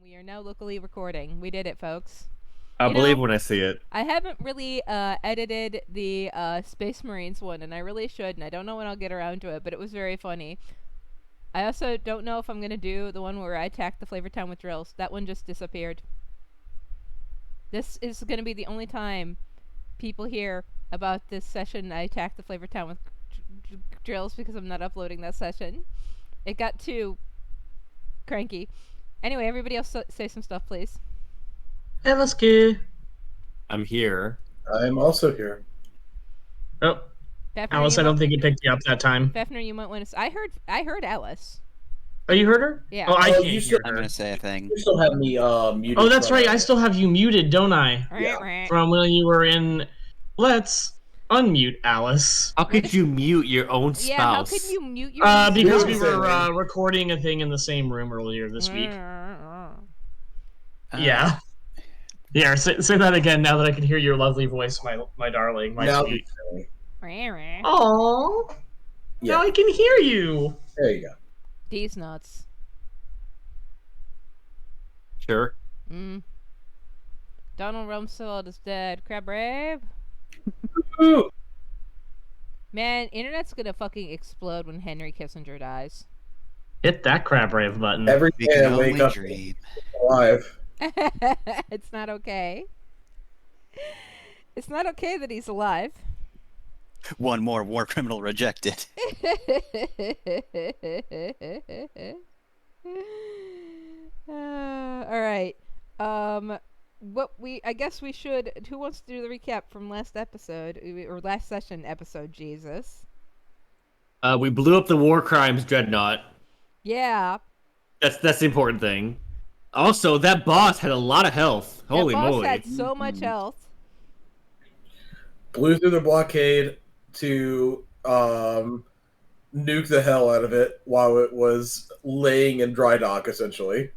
We are now locally recording. We did it, folks. I believe when I see it. I haven't really edited the Space Marines one, and I really should, and I don't know when I'll get around to it, but it was very funny. I also don't know if I'm going to do the one where I attack the Flavor Town with drills. That one just disappeared. This is going to be the only time people hear about this session I attacked the Flavor Town with drills because I'm not uploading that session. It got too cranky. Anyway, everybody else say some stuff, please. Elasky. I'm here. I'm also here. Oh, Fafner, Alice, I don't think you picked you up that time. Fafner, you might want to. I heard Alice. Oh, you heard her? Yeah. Oh, I Oh, can't you hear I'm her. gonna say a thing. You still have me muted. Oh, that's from- right. I still have you muted, don't I? Yeah. From when you were in. Let's unmute Alice. How could you mute your own spouse? Yeah, how could you mute your Because spouse? we were recording a thing in the same room earlier this week. Yeah. Yeah, say that again now that I can hear your lovely voice, my darling, my Now sweet. you- Aww. Yeah. Now I can hear you. There you go. These nuts. Sure. Donald Rumsfeld is dead. Crab Brave. Ooh. Man, internet's gonna fucking explode when Henry Kissinger dies. Hit that crab rave button. Every We day can I wake only up dream. alive. It's not okay. It's not okay that he's alive. One more war criminal rejected. All right. I guess we should. Who wants to do the recap from last episode or last session episode? Jesus. We blew up the war crimes dreadnought. Yeah. That's the important thing. Also, that boss had a lot of health. Holy that boss moly! had so much health. Blew through the blockade to nuke the hell out of it while it was laying in dry dock, essentially.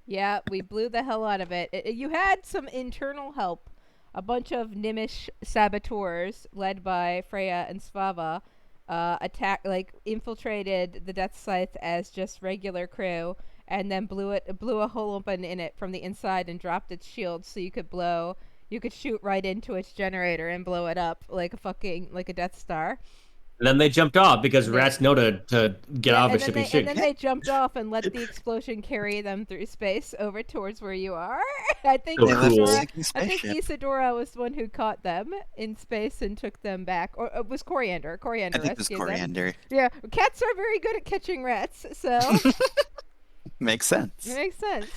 Yeah, we blew the hell out of it. You had some internal help. A bunch of Nimish saboteurs, led by Freya and Svava, infiltrated the Death Scythe as just regular crew, and then blew a hole open in it from the inside and dropped its shield so you could shoot right into its generator and blow it up like a Death Star. And then they jumped off because rats know to get off a shipping ship. And then they jumped off and let the explosion carry them through space over towards where you are. I think So cool. I think Isadora was the one who caught them in space and took them back. Or it was Coriander. Coriander I think it was rescued them. Coriander. Yeah, cats are very good at catching rats, so Makes sense. it makes sense.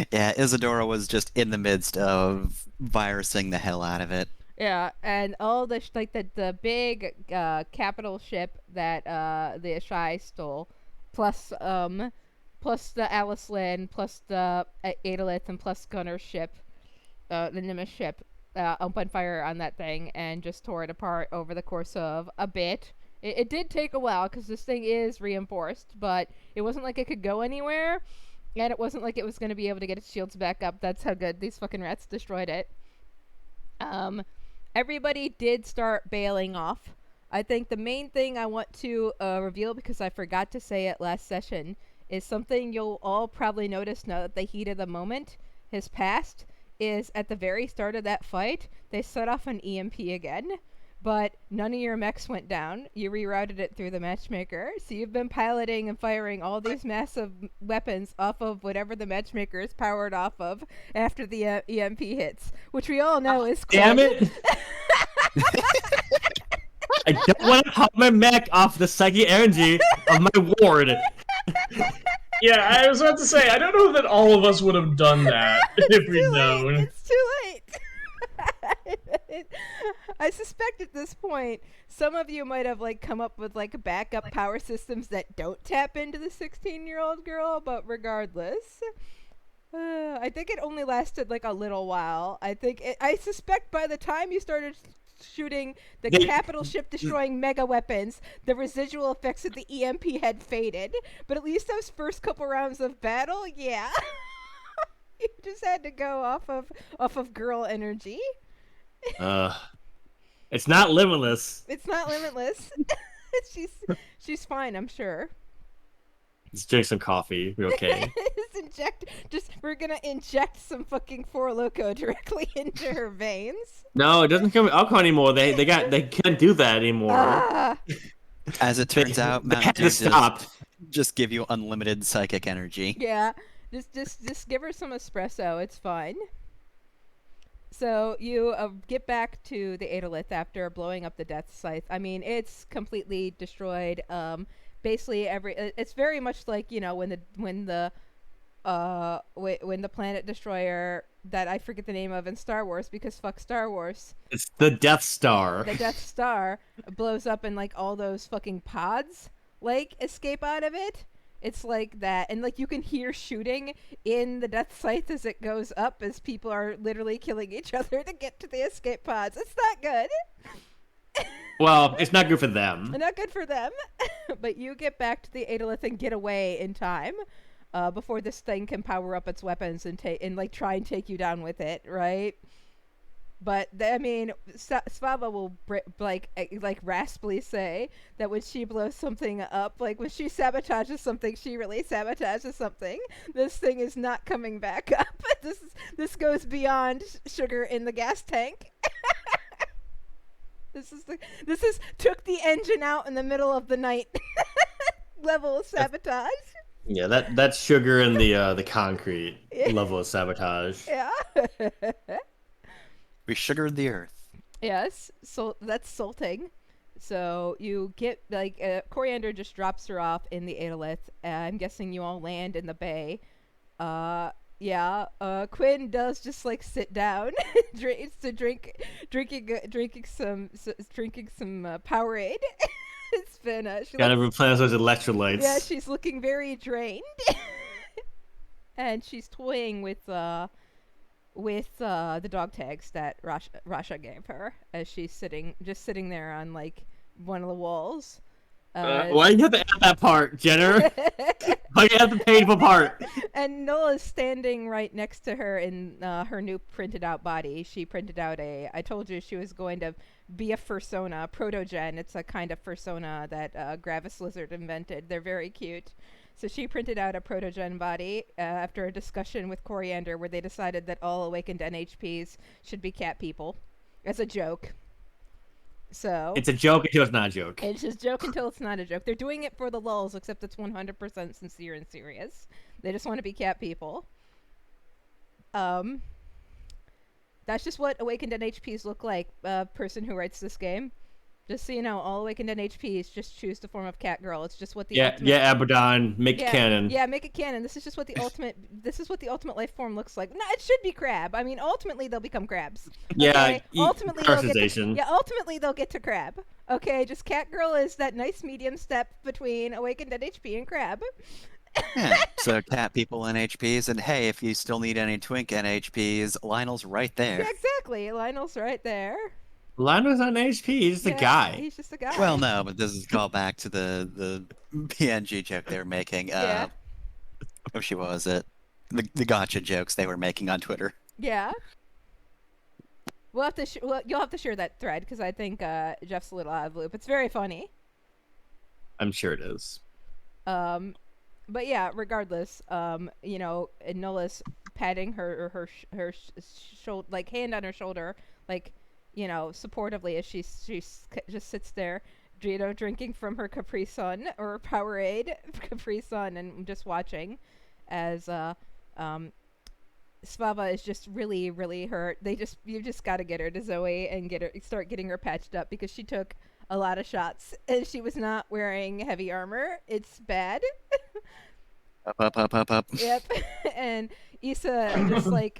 Yeah, Isadora was just in the midst of virusing the hell out of it. Yeah, and all the the big capital ship that the Ashai stole, plus the Alice Lynn, plus the Adalith, and plus Gunner's ship, the Nimitz ship, opened fire on that thing and just tore it apart over the course of a bit. It did take a while because this thing is reinforced, but it wasn't like it could go anywhere, and it wasn't like it was going to be able to get its shields back up. That's how good these fucking rats destroyed it. Everybody did start bailing off. I think the main thing I want to reveal, because I forgot to say it last session, is something you'll all probably notice now that the heat of the moment has passed, is at the very start of that fight, they set off an EMP again, but none of your mechs went down. You rerouted it through the matchmaker, so you've been piloting and firing all these massive weapons off of whatever the matchmaker is powered off of after the EMP hits, which we all know is Damn it! I don't want to pop my mech off the psychic energy of my ward. Yeah, I was about to say, I don't know that all of us would have done that if we'd too late. known. It's too late. I suspect at this point, some of you might have come up with backup power systems that don't tap into the 16-year-old girl, but regardless, I think it only lasted a little while. I suspect by the time you started shooting the capital ship destroying mega weapons, the residual effects of the EMP had faded, but at least those first couple rounds of battle, yeah. You just had to go off of girl energy. It's not limitless. It's not limitless. she's fine, I'm sure. Just drink some coffee. We're okay. We're gonna inject some fucking Four Loko directly into her veins. No, it doesn't come with alcohol anymore. They can't do that anymore. Ah, As it turns out, They Mountain had Dew to stop. just give you unlimited psychic energy. yeah. Just give her some espresso. It's fine. So you get back to the Adolith after blowing up the Death Scythe. I mean, it's completely destroyed. Basically it's very much like, you know, when the planet destroyer that I forget the name of in Star Wars, because fuck Star Wars, It's the Death Star. the Death Star blows up and like all those fucking pods like escape out of it. It's like that, and like you can hear shooting in the Death Scythe as it goes up, as people are literally killing each other to get to the escape pods. It's not good. Well, it's not good for them. Not good for them. But you get back to the Adolith and get away in time before this thing can power up its weapons and like try and take you down with it, right? But I mean, Svava will like raspily say that when she blows something up, like when she sabotages something, she really sabotages something. This thing is not coming back up. This goes beyond sugar in the gas tank. This is took the engine out in the middle of the night level of sabotage. Yeah, that's sugar in the concrete level of sabotage. Yeah. We sugared the earth. Yes, so that's salting. So you get like Coriander just drops her off in the Adolith. I'm guessing you all land in the bay. Yeah. Quinn does just like sit down, drinking some Powerade. It's been Gotta replenish those electrolytes. yeah, she's looking very drained, and she's toying with the dog tags that Rasha gave her as she's sitting there on like one of the walls. Why you have to add that part, Jenner? Why you have the painful part? And Nola's standing right next to her in her new printed out body. She printed out I told you she was going to be a fursona, protogen. It's a kind of fursona that Gravis Lizard invented. They're very cute. So she printed out a protogen body after a discussion with Coriander where they decided that all awakened NHPs should be cat people as a joke. So It's a joke until it's not a joke. it's just joke until it's not a joke. They're doing it for the lulz, except it's 100% sincere and serious. They just want to be cat people. That's just what awakened NHPs look like. Person who writes this game. Just so you know, all awakened NHPs just choose the form of cat girl. It's just what the ultimate... Abaddon, make it canon. Yeah, make it canon. This is just what the ultimate. This is what the ultimate life form looks like. No, it should be crab. I mean, ultimately they'll become crabs. Yeah, Okay? Ultimately personalization. ultimately they'll get to crab. Okay, just cat girl is that nice medium step between awakened NHP and crab. Yeah, so cat people NHPs, and hey, if you still need any twink NHPs, Lionel's right there. Yeah, exactly. Lionel's right there. Lionel's not an HP, he's just a guy. He's just a guy. Well, no, but this is called back to the PNG joke they were making. Yeah. What was it? The gotcha jokes they were making on Twitter. Yeah. We'll have to. You'll have to share that thread because I think Jeff's a little out of the loop. It's very funny. I'm sure it is. But yeah, regardless, you know, Nola's patting her shoulder, like hand on her shoulder, like, you know, supportively as she just sits there, you know, drinking from her Capri Sun or Powerade Capri Sun and just watching as Svava is just really, really hurt. You just got to get her to Zoe and start getting her patched up because she took a lot of shots and she was not wearing heavy armor. It's bad. Up. Yep. And Issa just like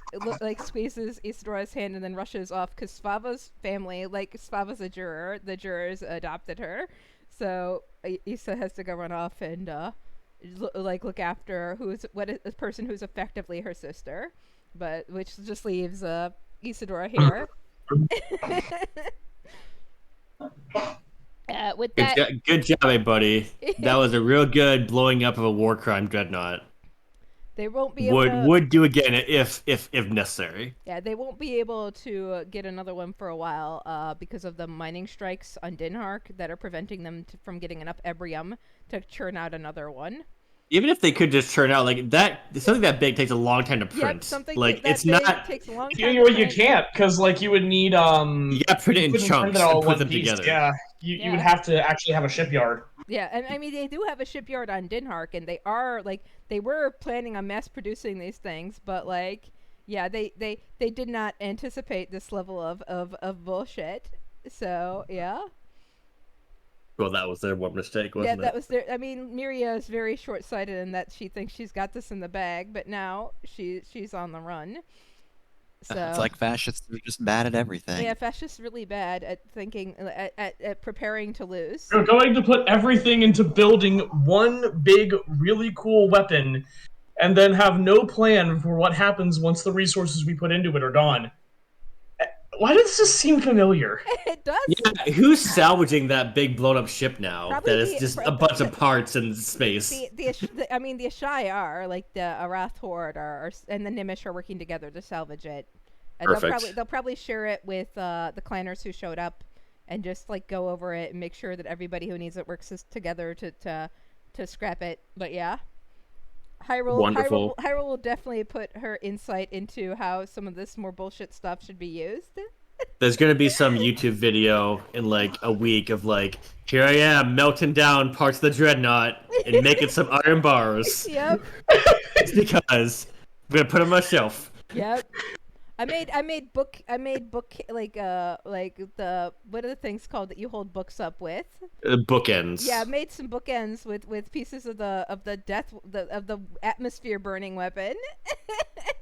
squeezes Isadora's hand and then rushes off because Svava's family, like Svava's a juror, the jurors adopted her, so Issa has to go run off and look after a person who's effectively her sister, but which just leaves Isadora here. With that, Good job, everybody. That was a real good blowing up of a war crime dreadnought. they won't be able to, Would do again if necessary. yeah, they won't be able to get another one for a while because of the mining strikes on Dinhark that are preventing them from getting enough Ebrium to churn out another one. Even if they could just churn out like that, something that big takes a long time to print. Yep, something like that it's big not. takes a long time. You can't, because like you would need You gotta print it in couldn't chunks print it all and in put one them piece. together. Yeah, you would Yeah. have to actually have a shipyard. Yeah, and I mean they do have a shipyard on Dinhark, and they were planning on mass producing these things, but like yeah, they did not anticipate this level of bullshit. So yeah. Well, that was their one mistake, Yeah, wasn't that it? was their. I mean, Miria is very short-sighted in that she thinks she's got this in the bag, but now she's on the run. So It's like fascists are just bad at everything. yeah, fascists really bad at thinking at preparing to lose. They're going to put everything into building one big, really cool weapon, and then have no plan for what happens once the resources we put into it are gone. Why does this seem familiar? It does. Yeah, who's salvaging that big blown up ship now? Probably that is the- just pro- a bunch of parts in space. I mean, the Ashai are like the Arath Horde and the Nimish are working together to salvage it. And Perfect. they'll probably share it with the clanners who showed up, and just like go over it and make sure that everybody who needs it works together to scrap it. But yeah, Wonderful. Hyrule will definitely put her insight into how some of this more bullshit stuff should be used. There's gonna be some YouTube video in like a week of like, here I am melting down parts of the dreadnought and making some iron bars. Yep. It's because I'm gonna put them on my shelf. Yep. I made book like the what are the things called that you hold books up with? Bookends. Yeah, I made some bookends with pieces of the atmosphere burning weapon.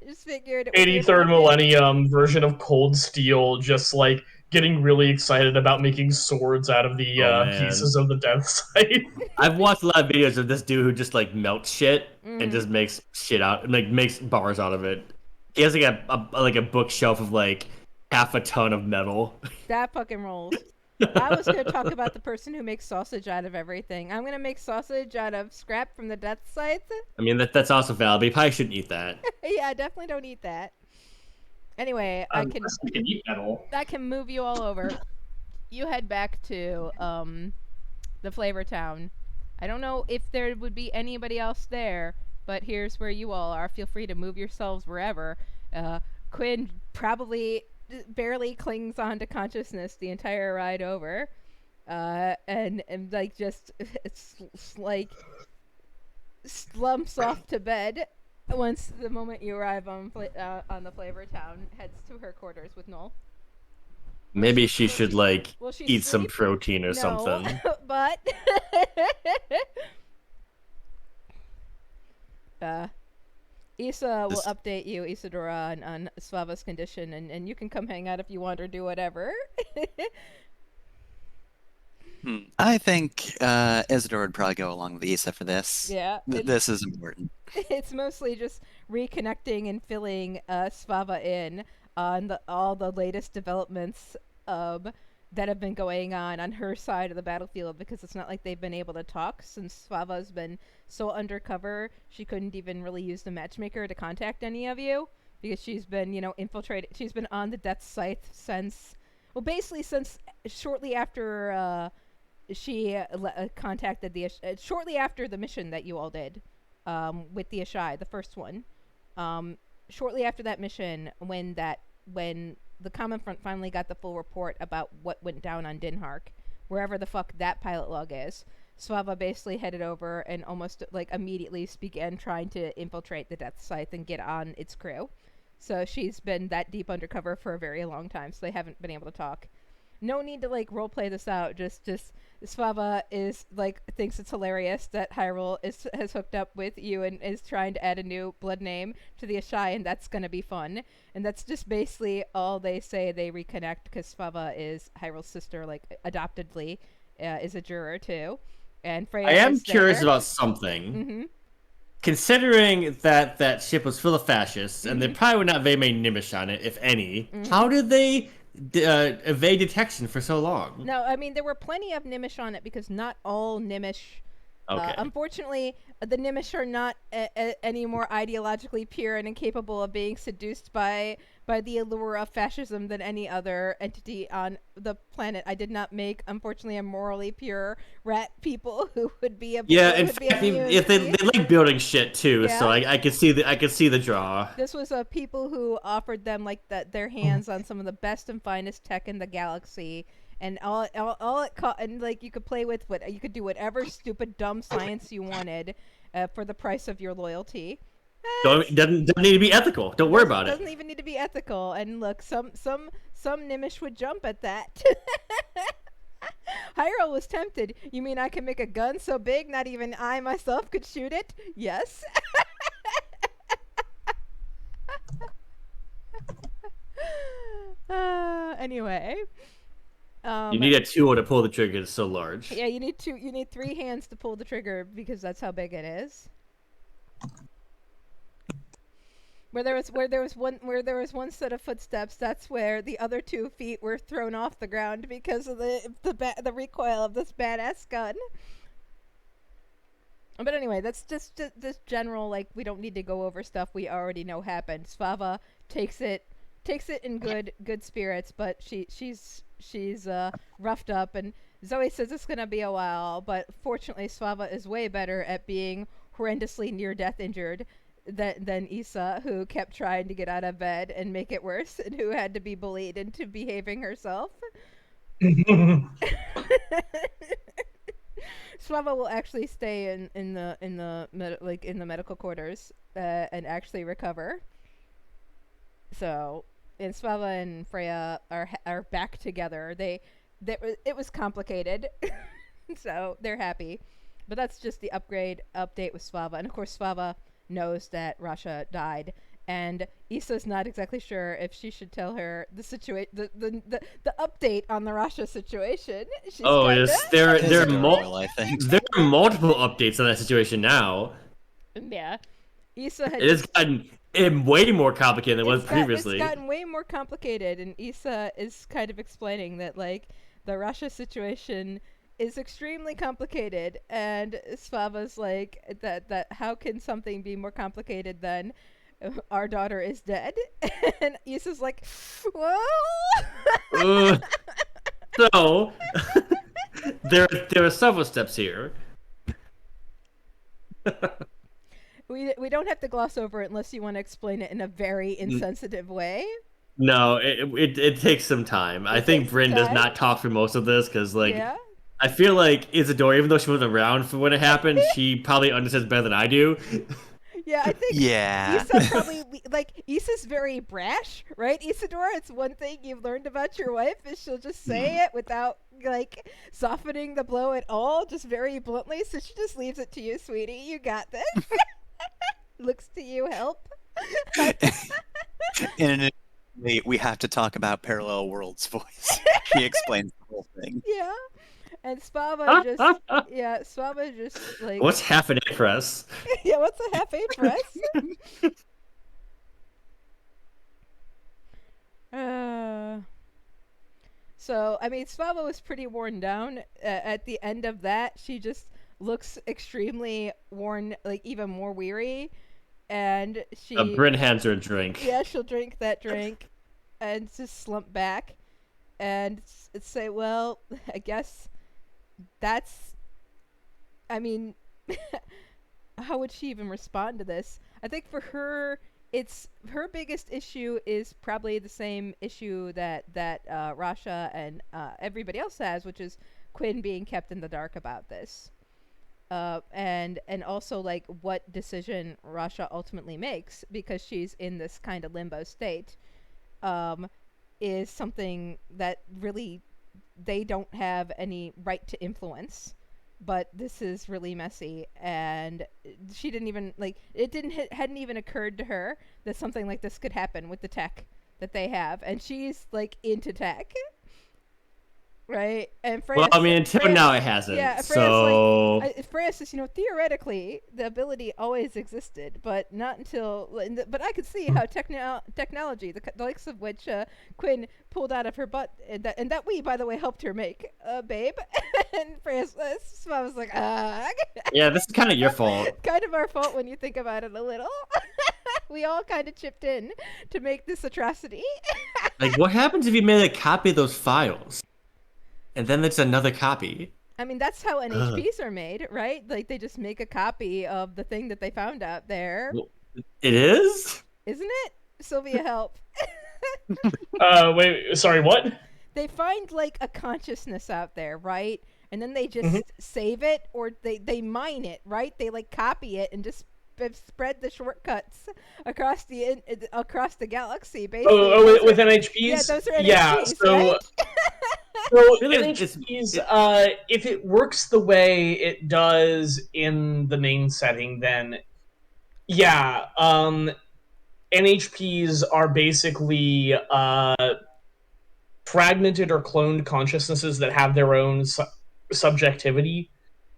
Just figured it would be 83rd appropriate. Millennium version of Cold Steel, just like getting really excited about making swords out of the Oh, man. pieces of the Death Site. I've watched a lot of videos of this dude who just like melts shit Mhm. and just makes shit out and like makes bars out of it. He has like a bookshelf of like half a ton of metal. That fucking rolls. I was gonna talk about the person who makes sausage out of everything. I'm gonna make sausage out of scrap from the death scythe. I mean that's also valid, but you probably shouldn't eat that. Yeah, definitely don't eat that. Anyway, I can Unless you can eat metal. that can move you all over. You head back to the Flavor Town. I don't know if there would be anybody else there, but here's where you all are. Feel free to move yourselves wherever. Quinn probably barely clings on to consciousness the entire ride over, and like just it's like slumps off to bed once the moment you arrive on the Flavor Town. Heads to her quarters with Noel. Maybe she should like Will she eat some sleep? protein or No, something. but Issa will This- update you, Isadora, on Svava's condition, and you can come hang out if you want or do whatever. I think Isidore would probably go along with Issa for this. Yeah, This is important. it's mostly just reconnecting and filling Svava in on all the latest developments that have been going on her side of the battlefield, because it's not like they've been able to talk since Svava's been so undercover. She couldn't even really use the matchmaker to contact any of you because she's been, infiltrated. She's been on the Death Scythe since shortly after she contacted shortly after the mission that you all did with the Ashai, the first one. Shortly after that mission, when the Common Front finally got the full report about what went down on Dinhark, wherever the fuck that pilot log is, Svava basically headed over and almost like immediately began trying to infiltrate the Death Scythe and get on its crew. So she's been that deep undercover for a very long time, so they haven't been able to talk. No need to like roleplay this out. Just Svava is like thinks it's hilarious that Hyrule has hooked up with you and is trying to add a new blood name to the Ashai, and that's gonna be fun. And that's just basically all they say. They reconnect because Svava is Hyrule's sister, like adoptedly, is a juror too. And Freya I am is curious there. about something. Mm-hmm. Considering that ship was full of fascists, and there probably were not very many Nimish on it, if any, how did they evade detection for so long? No, I mean there were plenty of Nimish on it because not all Nimish Okay. Unfortunately, the Nimish are not any more ideologically pure and incapable of being seduced by the allure of fascism than any other entity on the planet. I did not make, unfortunately, a morally pure rat people who would be able Yeah, who in would be fact, immune if to they like building shit too, so Yeah. I could see the draw. This was a people who offered them like their hands on some of the best and finest tech in the galaxy, and all it and like you could play with what you could do whatever stupid dumb science you wanted, for the price of your loyalty. Doesn't need to be ethical. Don't worry about it. Doesn't even need to be ethical. And look, some Nimish would jump at that. Hyrule was tempted. You mean I can make a gun so big not even I myself could shoot it? Yes. Anyway, You need a tool to pull the trigger. It's so large. yeah, you need 3 hands to pull the trigger because that's how big it is. Where there was one set of footsteps, that's where the other 2 feet were thrown off the ground because of the recoil of this badass gun. But anyway, that's just this general, like, we don't need to go over stuff we already know happened. Svava takes it in good spirits, but she's roughed up, and Zoe says it's gonna be a while, but fortunately Svava is way better at being horrendously near death injured than Issa, who kept trying to get out of bed and make it worse, and who had to be bullied into behaving herself. Svava will actually stay in the medical quarters and actually recover. So, and Svava and Freya are back together. It was complicated, so they're happy. But that's just the update with Svava, and of course Svava knows that Rasha died, and Issa's not exactly sure if she should tell her the update on the Rasha situation. Yes, there It's are adorable, I think. there are multiple updates on that situation now. Yeah. Issa had It has gotten way more complicated than it was previously. It's gotten way more complicated, and Issa is kind of explaining that, like, the Russia situation is extremely complicated, and Svava's like, that how can something be more complicated than our daughter is dead? And Issa's like, well... So, there are several steps here. We don't have to gloss over it unless you want to explain it in a very insensitive way. No, it takes some time. I think Bryn does not talk for most of this because, like, Yeah? I feel like Isadora, even though she wasn't around for when it happened, she probably understands better than I do. Yeah, I think Yeah. Issa probably, like, Issa's very brash, right? Isadora, it's one thing you've learned about your wife is she'll just say it without, like, softening the blow at all, just very bluntly, so she just leaves it to you, sweetie. You got this. Looks to you, help. And we have to talk about Parallel Worlds voice. She explains the whole thing. Yeah. And Svava just, like... What's half an A press? Yeah, what's a half A press? So, I mean, Svava was pretty worn down. At the end of that, she just looks extremely worn, like, even more weary. And she... Bryn hands her a drink. Yeah, she'll drink that drink and just slump back and say, well, I guess that's... I mean, how would she even respond to this? I think for her, it's her biggest issue is probably the same issue that Rasha and everybody else has, which is Quinn being kept in the dark about this. And also, like, what decision Rasha ultimately makes, because she's in this kind of limbo state, is something that really they don't have any right to influence. But this is really messy, and she didn't even, like, hadn't even occurred to her that something like this could happen with the tech that they have, and she's, like, into tech. right? And Well, I mean, until now it hasn't. Yeah, So Francis, theoretically the ability always existed, but not until. But I could see how technology, the likes of which Quinn pulled out of her butt, and that we, by the way, helped her make, babe. And Francis, I was like, yeah, this is kind of your fault. kind of our fault when you think about it a little. We all kind of chipped in to make this atrocity. Like, what happens if you made a copy of those files, and then it's another copy? I mean, that's how NHPs are made, right? Like, they just make a copy of the thing that they found out there. Well, it is? Isn't it? Sylvia, help. Wait, sorry, what? They find, like, a consciousness out there, right? And then they just save it, or they mine it, right? They, like, copy it and just spread the shortcuts across the galaxy, basically. With NHPs? Yeah, those are NHPs, yeah, so... right? So Really, NHPs, if it works the way it does in the main setting, then yeah, NHPs are basically fragmented or cloned consciousnesses that have their own subjectivity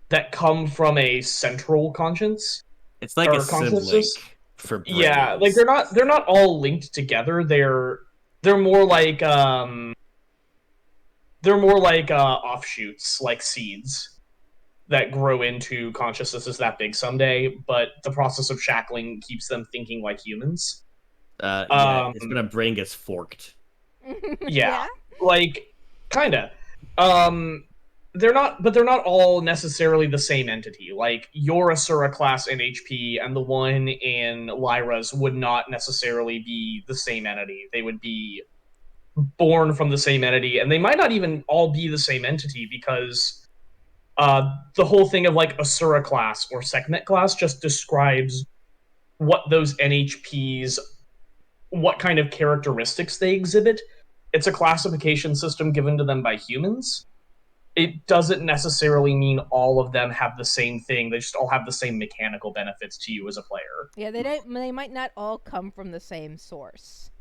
that come from a central conscience. It's like or a sibling consciousness. for brains. Yeah, like they're not all linked together. They're more like offshoots, like seeds that grow into consciousnesses that big someday, but the process of shackling keeps them thinking like humans. Yeah, it's when a brain gets forked. Yeah, like kinda. They're not all necessarily the same entity. Like your Asura class NHP and the one in Lyra's would not necessarily be the same entity. They would be born from the same entity, and they might not even all be the same entity, because the whole thing of like Asura class or Sekhmet class just describes what those NHPs, what kind of characteristics they exhibit. It's a classification system given to them by humans. It doesn't necessarily mean all of them have the same thing. They just all have the same mechanical benefits to you as a player. Yeah, they might not all come from the same source.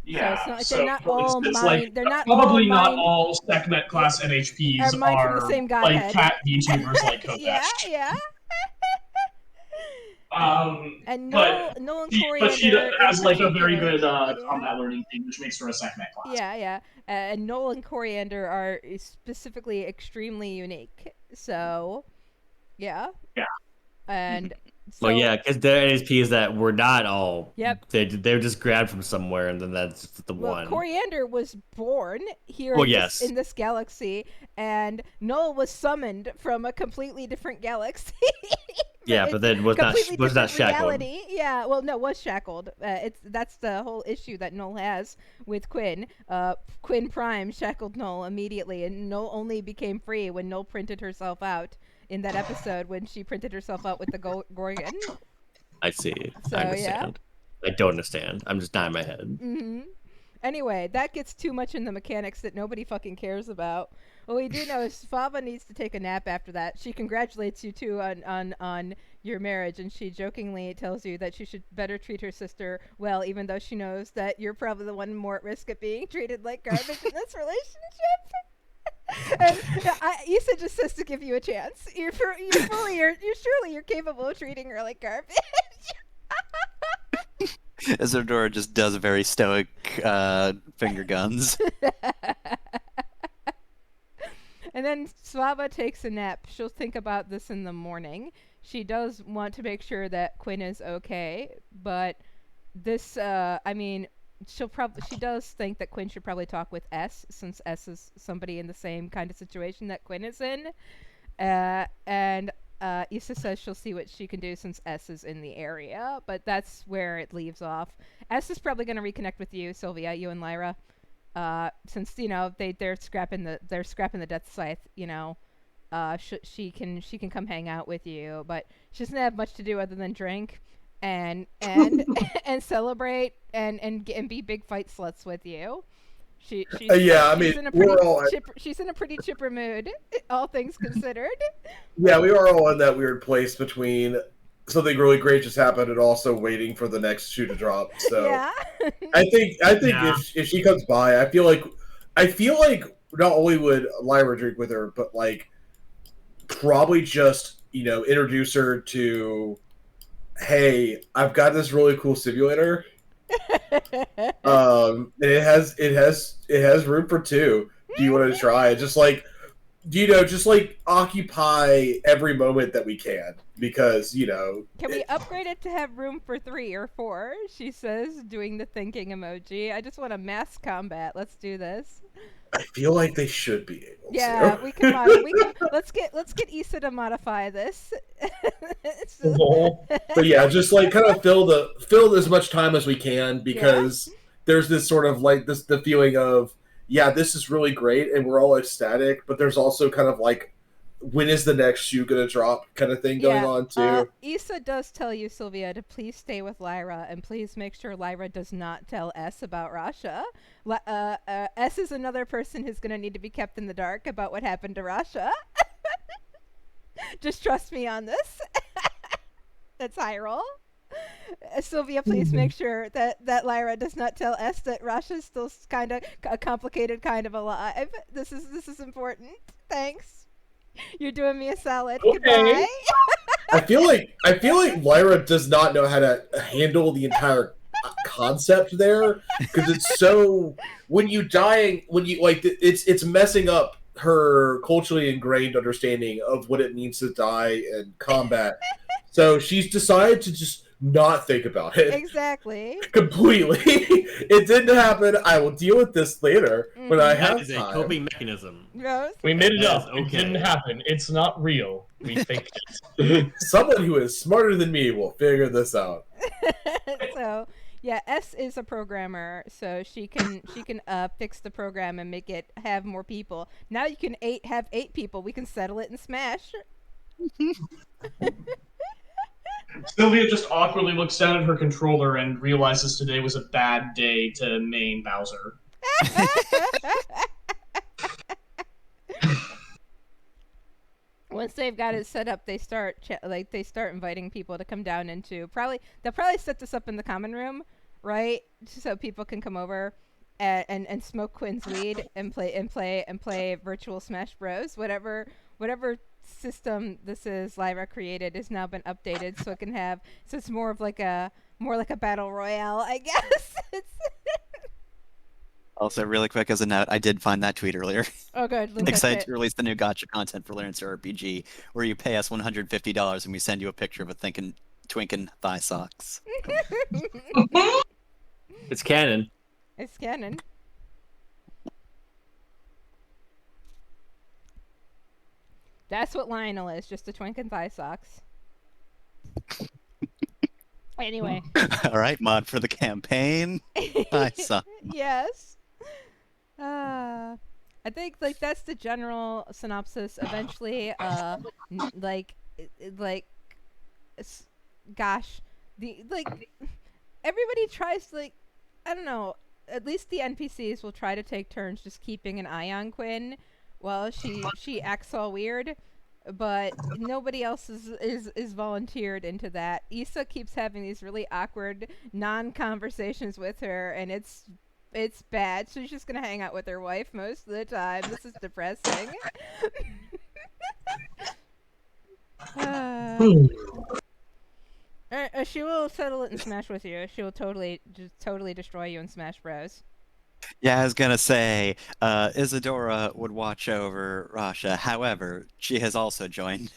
Yeah, so they're not all it's mine. like, They're not probably all not mine. all Sekhmet class NHPs Are mined from the same like godhead. cat VTubers like Kopesh. Yeah. And but Nolan she Coriander has in like a very particular- good combat learning thing, which makes her a Sekhmet class. Yeah. And Noel and Coriander are specifically extremely unique. So, yeah. And so, Well, yeah, because there are NHPs that were not all. Yep. They were just grabbed from somewhere, and then that's the one. Coriander was born here Well, in this galaxy, and Noel was summoned from a completely different galaxy. Yeah, but then was not different shackled. reality. Yeah, well, no, was shackled. That's the whole issue that Noel has with Quinn. Quinn Prime shackled Noel immediately, and Noel only became free when Noel printed herself out in that episode when she printed herself out with the Gorgon. I see. So, I understand. I don't understand. I'm just nodding my head. Mm-hmm. Anyway, that gets too much in the mechanics that nobody fucking cares about. What we do know is Fava needs to take a nap after that. She congratulates you too on your marriage, and she jokingly tells you that she should better treat her sister well, even though she knows that you're probably the one more at risk of being treated like garbage in this relationship. And Issa just says to give you a chance. You're surely capable of treating her like garbage. Isadora just does very stoic finger guns. And then Svava takes a nap. She'll think about this in the morning. She does want to make sure that Quinn is okay, but this, she does think that Quinn should probably talk with S, since S is somebody in the same kind of situation that Quinn is in. And Issa says she'll see what she can do since S is in the area, but that's where it leaves off. S is probably going to reconnect with you, Sylvia, you and Lyra. Since they're scrapping the Death Scythe, she can come hang out with you, but she doesn't have much to do other than drink and and celebrate and be big fight sluts with you. She's in a pretty chipper mood, all things considered. Yeah, we are all in that weird place between something really great just happened and also waiting for the next shoe to drop. So Yeah. I think if she comes by, I feel like not only would Lyra drink with her, but like probably just introduce her to, hey, I've got this really cool simulator. And it has room for two. Do you want to try? Just like occupy every moment that we can, because Can we upgrade it to have room for 3 or 4? She says, doing the thinking emoji. I just want a mass combat. Let's do this. I feel like they should be able Yeah, to. we can. Let's get Issa to modify this. It's just- But yeah, just like kind of fill as much time as we can, because there's this sort of like the feeling of, yeah, this is really great and we're all ecstatic, but there's also kind of like, when is the next shoe gonna drop kind of thing going on too. Issa does tell you, Sylvia, to please stay with Lyra, and please make sure Lyra does not tell S about Rasha. S is another person who's gonna need to be kept in the dark about what happened to Rasha. Just trust me on this. That's high roll. Sylvia, please make sure that Lyra does not tell S that Rasha's still kind of a complicated kind of alive. This is important. Thanks. You're doing me a solid. Okay. Goodbye. I feel like Lyra does not know how to handle the entire concept there, because it's so, when you like, it's messing up her culturally ingrained understanding of what it means to die in combat. So she's decided to just not think about it. Exactly. Completely. It didn't happen. I will deal with this later when I That have is a time. coping mechanism. Rose? We made it Yes, up. okay. It didn't happen. It's not real. We faked it. Someone who is smarter than me will figure this out. So yeah, S is a programmer, so she can fix the program and make it have more people. Now you can have 8 people. We can settle it in Smash. Sylvia just awkwardly looks down at her controller and realizes today was a bad day to main Bowser. Once they've got it set up, they start inviting people to come down into they'll probably set this up in the common room, right? So people can come over and smoke Quinn's weed and play virtual Smash Bros. Whatever system this is Lyra created has now been updated, so it's more like a battle royale, I guess. Also, really quick as a note, I did find that tweet earlier. Oh, good. Link Excited it. to release the new gotcha content for Lancer RPG, where you pay us $150 and we send you a picture of a twinking thigh socks. It's canon. It's canon. That's what Lionel is, just a twink and thigh socks. Anyway. All right, mod for the campaign. Thigh socks. Yes. I think that's the general synopsis. Eventually, gosh, everybody tries to, I don't know. At least the NPCs will try to take turns just keeping an eye on Quinn while she acts all weird, but nobody else is volunteered into that. Issa keeps having these really awkward non-conversations with her, and it's bad. She's just gonna hang out with her wife most of the time. This is depressing. She will settle it in Smash with you. She will totally destroy you in Smash Bros. Yeah, I was gonna say, Isadora would watch over Rasha. However, she has also joined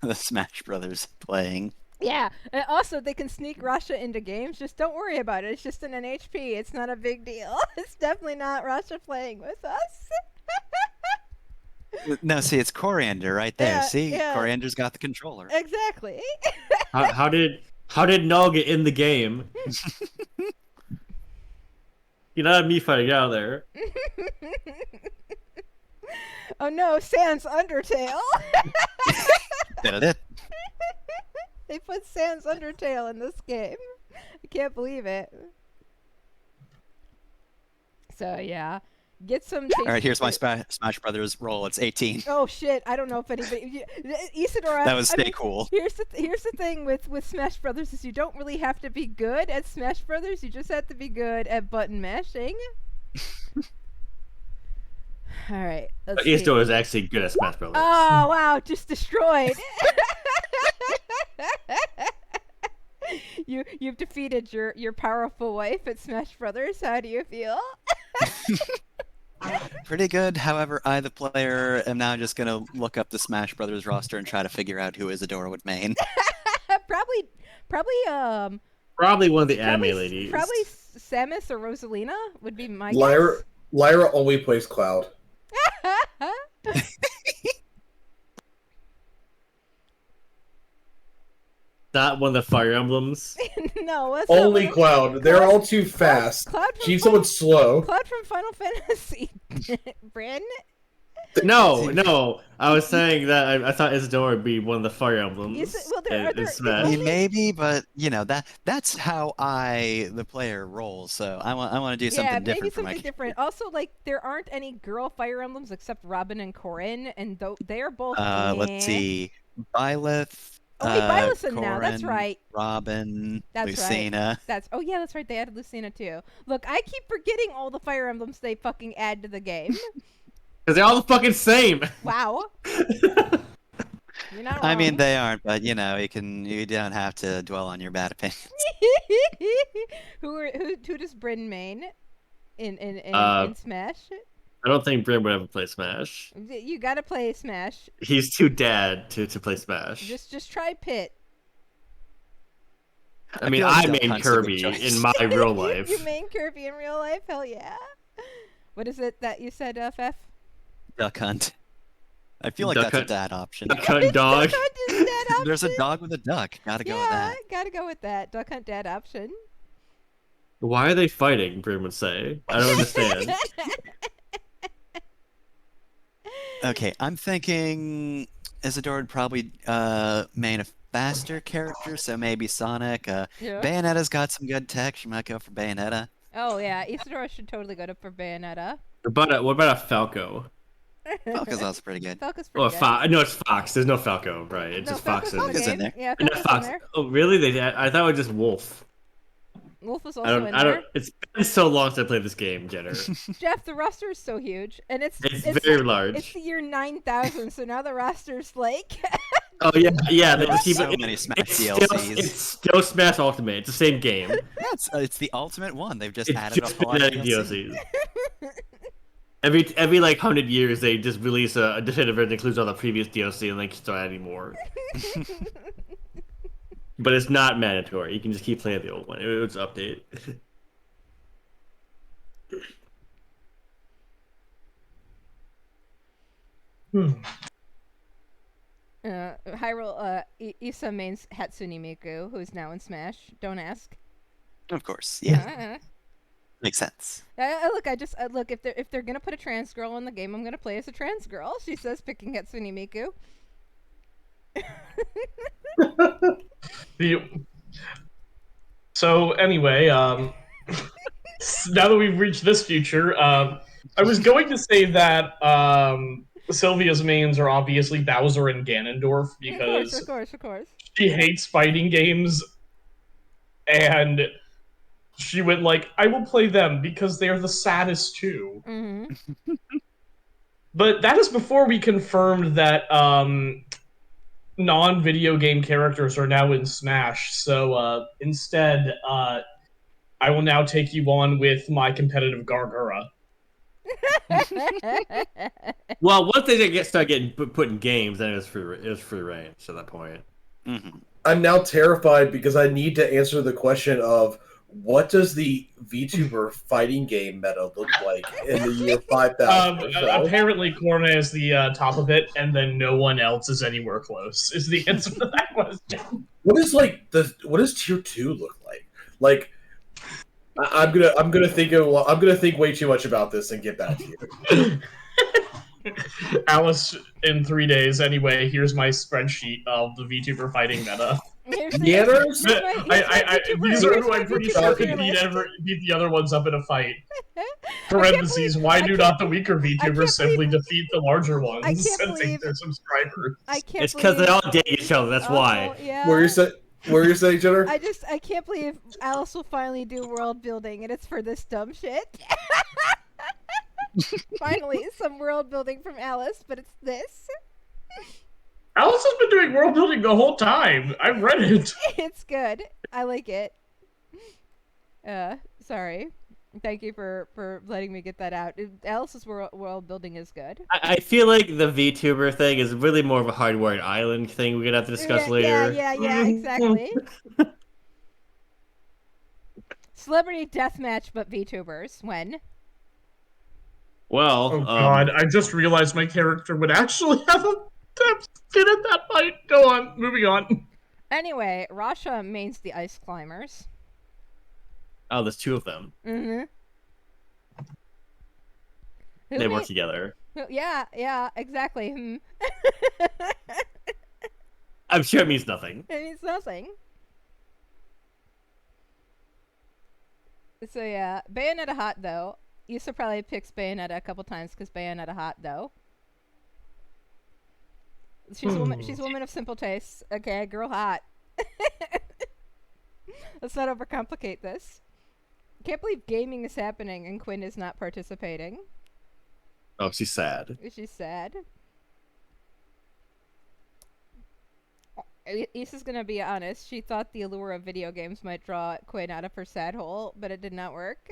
the Smash Brothers playing. Yeah, and also they can sneak Rasha into games. Just don't worry about it. It's just an NHP. It's not a big deal. It's definitely not Rasha playing with us. No, see, it's Coriander right there. Yeah, See, yeah. Coriander's got the controller. Exactly. How did Null get in the game? You not have me fighting out there. Oh no, Sans Undertale. Did They put Sans Undertale in this game. I can't believe it. So yeah, get some. All right, here's my Smash Brothers roll. It's 18. Oh shit! I don't know if anybody. Isadora. That was I stay mean, cool. Here's the thing with Smash Brothers is you don't really have to be good at Smash Brothers. You just have to be good at button mashing. All right. Let's But see. Isidore is actually good at Smash Brothers. Oh wow! Just destroyed. You've defeated your powerful wife at Smash Brothers. How do you feel? Pretty good. However, I, the player, am now just gonna look up the Smash Brothers roster and try to figure out who Isadora would main. probably Probably one of the probably, anime ladies. Probably Samus or Rosalina would be my Lyra only plays Cloud. guess. Not one of the Fire Emblems. No, that's not Only one of- Cloud. They're all too fast. Cloud from She's Final- someone slow. Cloud from Final Fantasy. Brandon? No. I was saying that I thought Isidore would be one of the Fire Emblems. Well, there in- are in there- Smash. I mean, maybe, but you know that's how I, the player, rolls. So I want to do something Yeah, maybe different for my something different. Also, like, there aren't any girl Fire Emblems except Robin and Corin, and they're both. Let's see, Byleth. Oh, wait, Byleth's in now. That's Corrin, right. Robin, That's Lucina. right. Oh yeah, that's right. They added Lucina too. Look, I keep forgetting all the Fire Emblems they fucking add to the game. Because they're all the fucking same. Wow. You're not wrong. I mean, they aren't, but you know, you don't have to dwell on your bad opinions. who does Bryn main in Smash? I don't think Brim would ever play Smash. You gotta play Smash. He's too dad to play Smash. Just try Pit. I mean, feel like I Duck main Hunt's a good Kirby choice. in my real life. You main Kirby in real life? Hell yeah. What is it that you said, Fef? Duck Hunt. I feel like Duck that's a Hunt. dad option. Duck Hunt dog. Duck Hunt is dad There's a option? dog with a duck. Gotta go with Yeah, that. gotta go with that. Duck Hunt dad option. Why are they fighting? Brim would say. I don't understand. Okay, I'm thinking Isidore would probably main a faster character, so maybe Sonic. Yeah. Bayonetta's got some good tech. She might go for Bayonetta. Oh yeah, Isidora should totally go to for Bayonetta. what about a Falco? Falco's also pretty good. Falco's Oh, pretty good. no, it's Fox. There's no Falco, right? It's No, just Fox. Falco's Falco's in game. there. Yeah, No, Falco's in Fox. there. Oh, really? I thought it was just Wolf. Wolf was I also don't. in I there. don't. It's been so long since I played this game, Jenner. Jeff, the roster is so huge, and it's Very large. It's the year 9000, so now the roster's like. Oh yeah. They just keep so it. many Smash It's still, DLCs. it's still Smash Ultimate. It's the same game. It's the ultimate one. They've just It's added a just whole lot of genetic DLC. DLCs. Every like 100 years, they just release a definitive version that includes all the previous DLC, and they can start adding more. But it's not mandatory. You can just keep playing the old one. It was update. Hyrule, Issa mains Hatsune Miku, who's now in Smash. Don't ask. Of course, yeah, makes sense. Look, look. If they're gonna put a trans girl in the game, I'm gonna play as a trans girl. She says, picking Hatsune Miku. So anyway, now that we've reached this future, I was going to say that Sylvia's mains are obviously Bowser and Ganondorf because Of course. she hates fighting games, and she went like, "I will play them because they are the saddest too." Mm-hmm. But that is before we confirmed that non-video game characters are now in Smash. So instead, I will now take you on with my competitive Gargura. Well, once they start getting put in games, then it was free range at that point. Mm-hmm. I'm now terrified because I need to answer the question of what does the VTuber fighting game meta look like in the year 5000? or so? Apparently, Corna is the top of it, and then no one else is anywhere close. Is the answer to that question? What does tier 2 look like? Like, I'm gonna think way too much about this and get back to you. Alice, in 3 days. Anyway, here's my spreadsheet of the VTuber fighting meta. Yanners? These are who I'm pretty sure could beat the other ones up in a fight. Parentheses, why do not the weaker VTubers simply defeat the larger ones I can't and believe- take their subscribers? I can't. It's because they believe- all date each other. That's why. Oh, yeah. What were you saying, Jenner? I can't believe Alice will finally do world building, and it's for this dumb shit. Finally, some world building from Alice, but it's this. Alice has been doing world building the whole time. I've read it. It's good. I like it. Sorry. Thank you for letting me get that out. Alice's world building is good. I feel like the VTuber thing is really more of a hardwired island thing we're gonna have to discuss later. Yeah, exactly. Celebrity deathmatch, but VTubers. When? Well, Oh god, I just realized my character would actually have a skin at that fight. Go on, moving on. Anyway, Rasha mains the ice climbers. oh, there's two of them. Mm-hmm. They work together. Yeah, exactly. I'm sure it means nothing. It means nothing. So yeah, Bayonetta hot though. Issa probably picks Bayonetta a couple times because Bayonetta hot though. She's a woman of simple tastes. Okay, girl hot. Let's not overcomplicate this. Can't believe gaming is happening and Quinn is not participating. Oh, she's sad. She's sad. Issa's gonna be honest. She thought the allure of video games might draw Quinn out of her sad hole, but it did not work.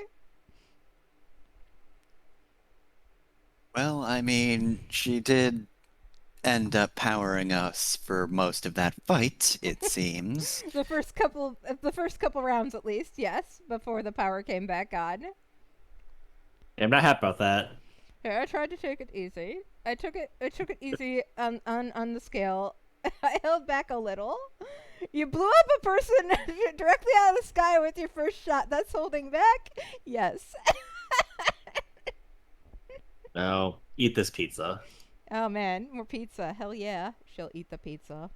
Well, I mean, she did end up powering us for most of that fight, it seems. The first couple rounds, at least, yes, before the power came back on. Yeah, I'm not happy about that. Yeah, I tried to take it easy. I took it easy on the scale. I held back a little. You blew up a person directly out of the sky with your first shot. That's holding back? Yes. No, eat this pizza. Oh man, more pizza. Hell yeah. She'll eat the pizza.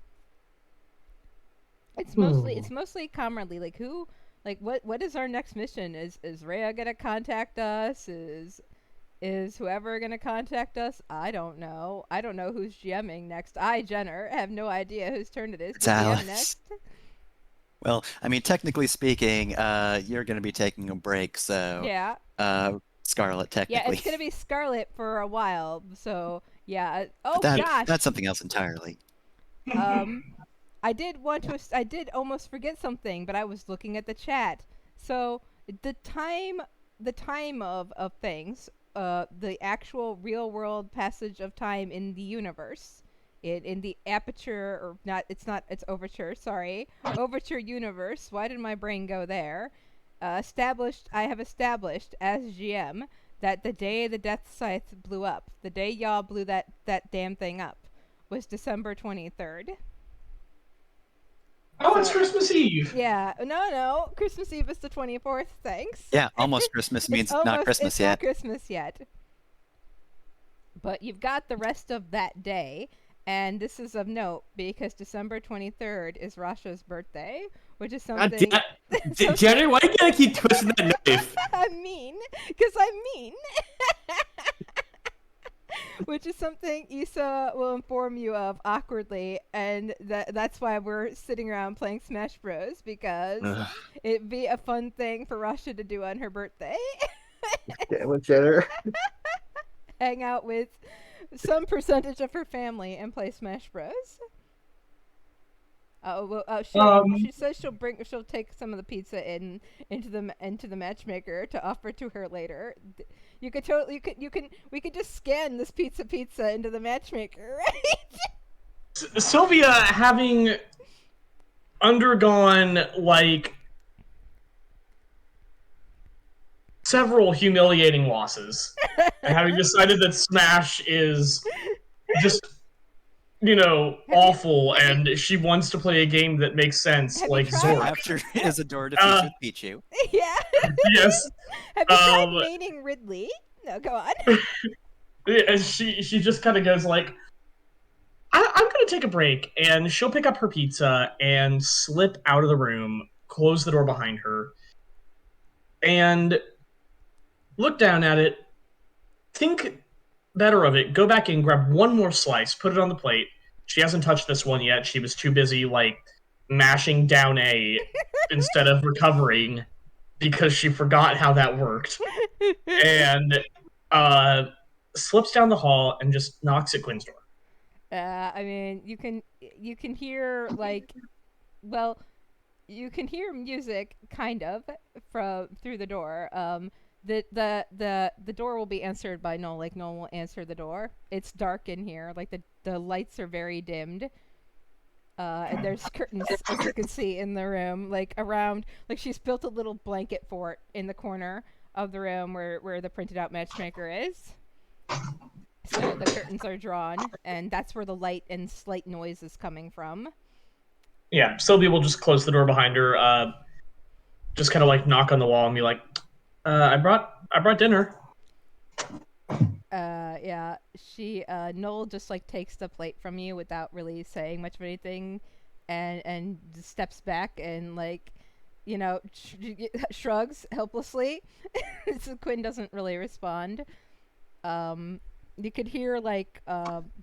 It's mostly comradely. Like what is our next mission? Is Rhea gonna contact us? Is whoever gonna contact us? I don't know. I don't know who's GMing next. Jenner, have no idea whose turn it is to GM next. Well, I mean, technically speaking, you're going to be taking a break, so Yeah. Scarlet, Yeah, technically. it's gonna be Scarlet for a while. So yeah. Oh But gosh. that's something else entirely. I did almost forget something, but I was looking at the chat. So the time of things, the actual real world passage of time in the universe, in the aperture, or not, it's overture, sorry. Overture universe. Why did my brain go there? I have established as GM that the day the Death Scythe blew up, the day y'all blew that damn thing up, was December 23rd. Oh, it's Christmas Eve. Yeah, no, Christmas Eve is the 24th, thanks. Yeah, almost Christmas means not Christmas yet. Not Christmas yet. But you've got the rest of that day, and this is of note because December 23rd is Rasha's birthday, which is something... Jenner, why you gotta keep twisting that knife? I'm mean, because I'm mean. Which is something Issa will inform you of awkwardly, and that's why we're sitting around playing Smash Bros, because it'd be a fun thing for Rasha to do on her birthday. With Jenner. Hang out with some percentage of her family and play Smash Bros. She says she'll take some of the pizza into the matchmaker to offer to her later. We could just scan this pizza into the matchmaker, right? Sylvia, having undergone like several humiliating losses, and having decided that Smash is just awful, and she wants to play a game that makes sense, like Zork. After Isadora defeats with Pichu. Yeah. Yes. Have you tried mating Ridley? No, go on. And she just kind of goes like, I'm gonna take a break, and she'll pick up her pizza and slip out of the room, close the door behind her, and look down at it, think better of it, go back and grab one more slice, put it on the plate. She hasn't touched this one yet. She was too busy, mashing down A instead of recovering because she forgot how that worked. And slips down the hall and just knocks at Quinn's door. I mean, you can hear like, well, you can hear music kind of from through the door. The door will be answered by Noel. Like Noel will answer the door. It's dark in here. Like the lights are very dimmed. And there's curtains, as you can see in the room, like around. Like she's built a little blanket fort in the corner of the room where the printed out matchmaker is. So the curtains are drawn, and that's where the light and slight noise is coming from. Yeah, Sylvia will just close the door behind her, just kind of like knock on the wall and be like, I brought dinner. Yeah, Noel just like takes the plate from you without really saying much of anything, and steps back and like, you know, shrugs helplessly. So Quinn doesn't really respond. You could hear like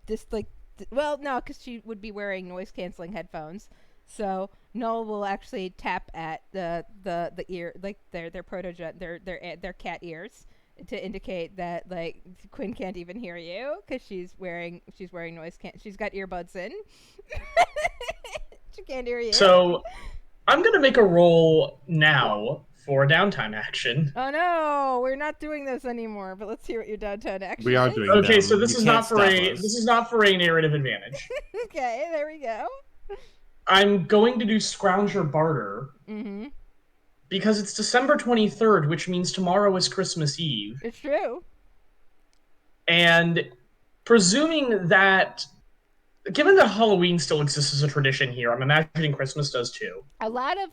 this like well no, because she would be wearing noise canceling headphones. So Noel will actually tap at the ear, like their protogen, their cat ears, to indicate that like Quinn can't even hear you because she's wearing she's got earbuds in. She can't hear you. So I'm gonna make a roll now for a downtime action. Oh no, we're not doing this anymore. But let's hear what your downtime action We are is. doing Okay, them. so this You is can't not for stop a us. this is not for a narrative advantage. Okay, there we go. I'm going to do scrounge or barter Mm-hmm. because it's December 23rd, which means tomorrow is Christmas Eve. It's true. And presuming that, given that Halloween still exists as a tradition here, I'm imagining Christmas does too. A lot of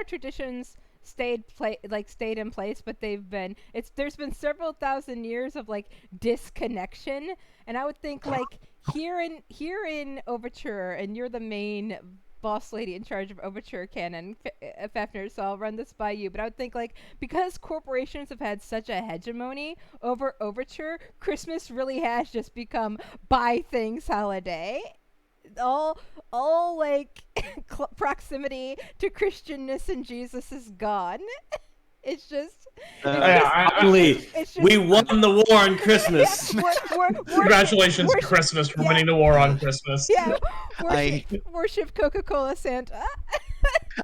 traditions stayed in place, but there's been several thousand years of like disconnection, and I would think like here in Overture, and you're the main boss lady in charge of Overture canon, Fafnir, so I'll run this by you, but I would think like because corporations have had such a hegemony over Overture, Christmas really has just become buy things holiday. All like proximity to Christianness and Jesus is gone. It's just Finally, we won the war on Christmas. Congratulations, Christmas, for winning the war on Christmas. Yeah, worship Coca-Cola Santa.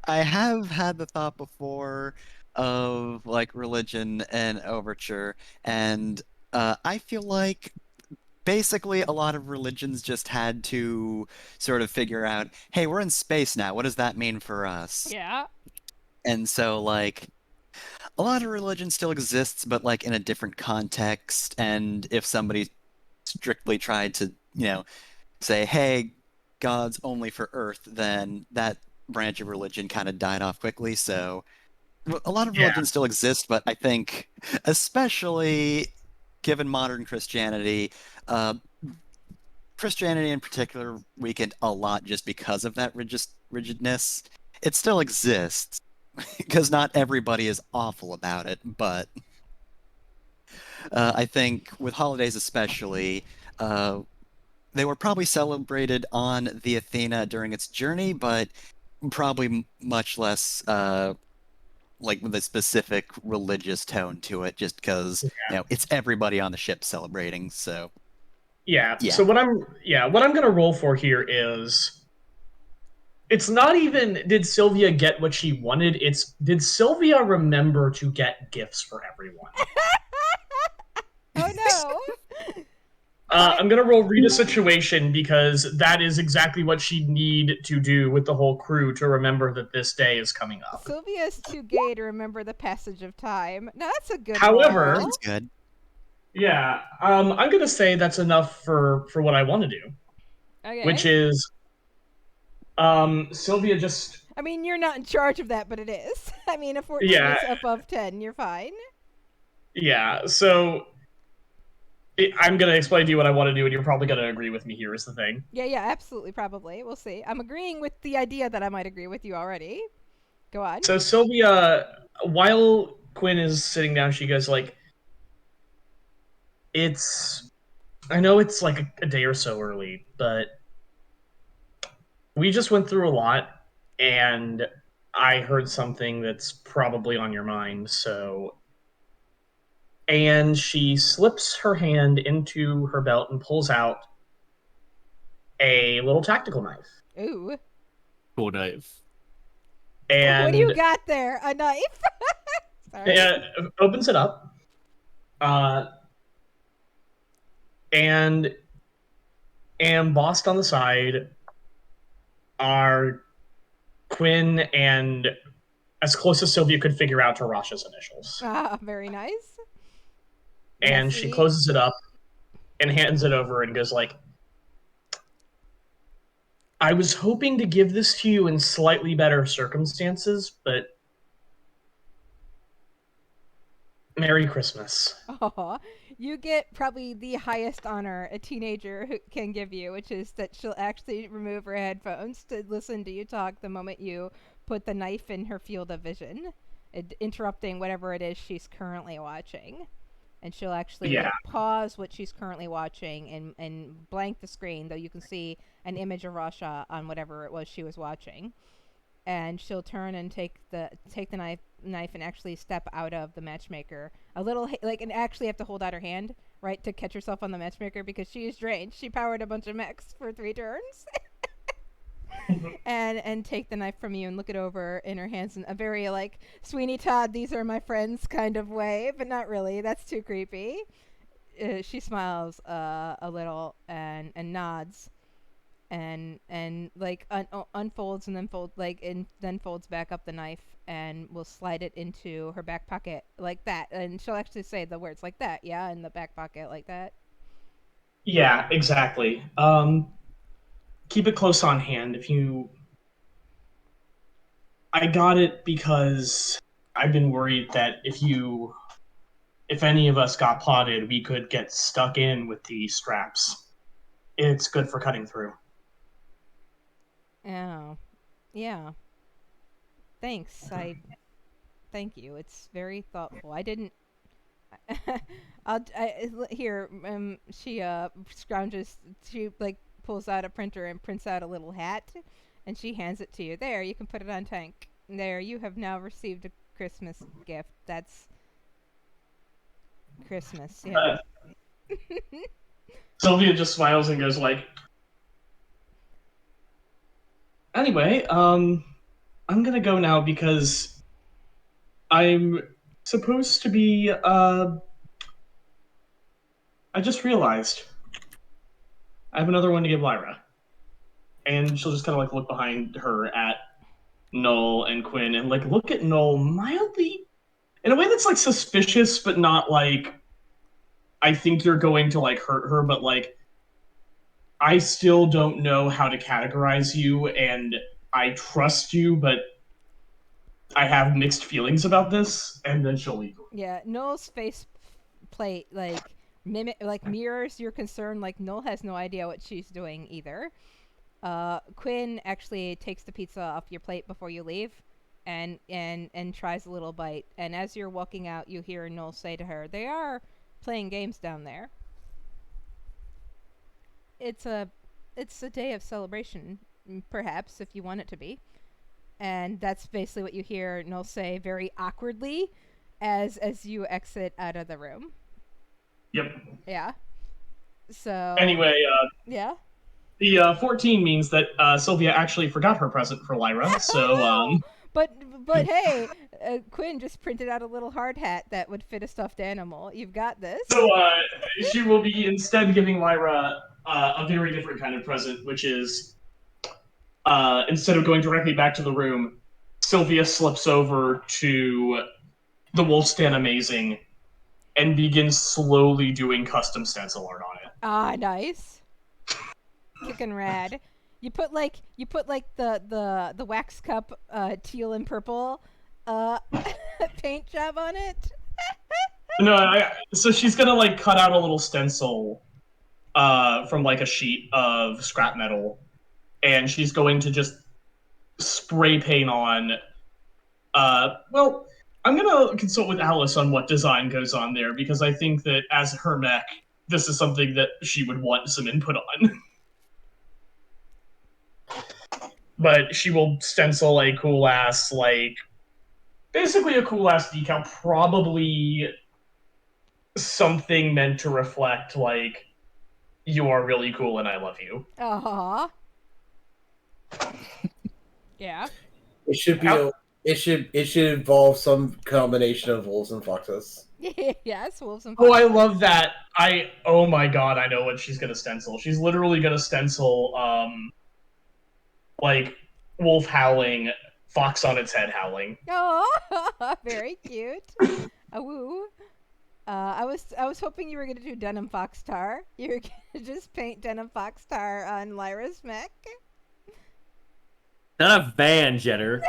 I have had the thought before of like religion and Overture, and I feel like basically a lot of religions just had to sort of figure out, hey, we're in space now. What does that mean for us? Yeah. And so like a lot of religion still exists, but like in a different context. And if somebody strictly tried to, say, hey, God's only for Earth, then that branch of religion kind of died off quickly. So a lot of religions still exist, but I think, especially given modern Christianity, Christianity in particular weakened a lot just because of that rigidness. It still exists, because not everybody is awful about it, but I think with holidays especially, they were probably celebrated on the Athena during its journey, but probably much less like with a specific religious tone to it, just because it's everybody on the ship celebrating. So yeah. So what I'm gonna roll for here is, it's not even did Sylvia get what she wanted, it's did Sylvia remember to get gifts for everyone. Oh no. I'm gonna roll read a situation, because that is exactly what she'd need to do with the whole crew to remember that this day is coming up. Sylvia's too gay to remember the passage of time. No, that's a good However, roll. that's good. Yeah, I'm gonna say that's enough for what I want to do, Okay. which is, Sylvia just. I mean, you're not in charge of that, but it is. I mean, if 14 is above 10, you're fine. Yeah, so I'm going to explain to you what I want to do, and you're probably going to agree with me here is the thing. Yeah, absolutely, probably. We'll see. I'm agreeing with the idea that I might agree with you already. Go on. So Sylvia, while Quinn is sitting down, she goes like, I know it's like a day or so early, but we just went through a lot, and I heard something that's probably on your mind, so and she slips her hand into her belt and pulls out a little tactical knife. Ooh. Cool knife. And What do you got there? A knife? Sorry. opens it up. And embossed on the side are Quinn and, as close as Sylvia could figure out, to Rasha's initials. Ah, very nice. And Messy. she closes it up and hands it over and goes like, I was hoping to give this to you in slightly better circumstances, but Merry Christmas. Oh, you get probably the highest honor a teenager can give you, which is that she'll actually remove her headphones to listen to you talk the moment you put the knife in her field of vision, interrupting whatever it is she's currently watching. And she'll actually pause what she's currently watching and blank the screen, though you can see an image of Rasha on whatever it was she was watching. And she'll turn and take the knife and actually step out of the matchmaker a little, and actually have to hold out her hand, right, to catch herself on the matchmaker because she is drained. She powered a bunch of mechs for 3 turns. and take the knife from you and look it over in her hands in a very Sweeney Todd, these are my friends kind of way, but not really. That's too creepy. She smiles a little and nods. And unfolds and then then folds back up the knife and will slide it into her back pocket like that. And she'll actually say the words like that, yeah, in the back pocket like that. Yeah, exactly. Keep it close on hand. I got it because I've been worried that if any of us got potted, we could get stuck in with the straps. It's good for cutting through. Oh, yeah. Thanks. Thank you. It's very thoughtful. I didn't. Here. She scrounges. She pulls out a printer and prints out a little hat, and she hands it to you. There, you can put it on Tank. There, you have now received a Christmas gift. That's Christmas. Yeah. Sylvia just smiles and goes like, anyway, I'm gonna go now because I'm supposed to be, I just realized I have another one to give Lyra. And she'll just kind of look behind her at Null and Quinn and look at Null mildly in a way that's suspicious, but not I think you're going to hurt her, but I still don't know how to categorize you, and I trust you, but I have mixed feelings about this. And then she'll leave. Yeah, Null's face plate mirrors your concern. Null has no idea what she's doing either. Quinn actually takes the pizza off your plate before you leave, and tries a little bite. And as you're walking out, you hear Null say to her, "They are playing games down there. It's a day of celebration, perhaps, if you want it to be." And that's basically what you hear Null say very awkwardly as you exit out of the room. Yep. Yeah. So anyway, yeah. The 14 means that Sylvia actually forgot her present for Lyra. So no! But hey, Quinn just printed out a little hard hat that would fit a stuffed animal. You've got this. So she will be instead giving Lyra a very different kind of present, which is instead of going directly back to the room, Sylvia slips over to the Wolfstan Amazing and begins slowly doing custom stencil art on it. Ah, nice. Kickin' rad. You put the wax cup teal and purple paint job on it. No, so she's gonna cut out a little stencil from a sheet of scrap metal, and she's going to just spray paint on. Well, I'm gonna consult with Alice on what design goes on there because I think that as her mech, this is something that she would want some input on. But she will stencil a cool ass, basically a cool ass decal, probably something meant to reflect like you are really cool and I love you. Aww. Yeah. It should be. How- It should involve some combination of wolves and foxes. Yes, wolves and Oh, I foxes. love that. Oh my god, I know what she's gonna stencil. She's literally gonna stencil like wolf howling, fox on its head howling. Oh, very cute. Woo. I was hoping you were gonna do denim foxtar. You were gonna just paint denim foxtar on Lyra's mech. Not a van, Jenner.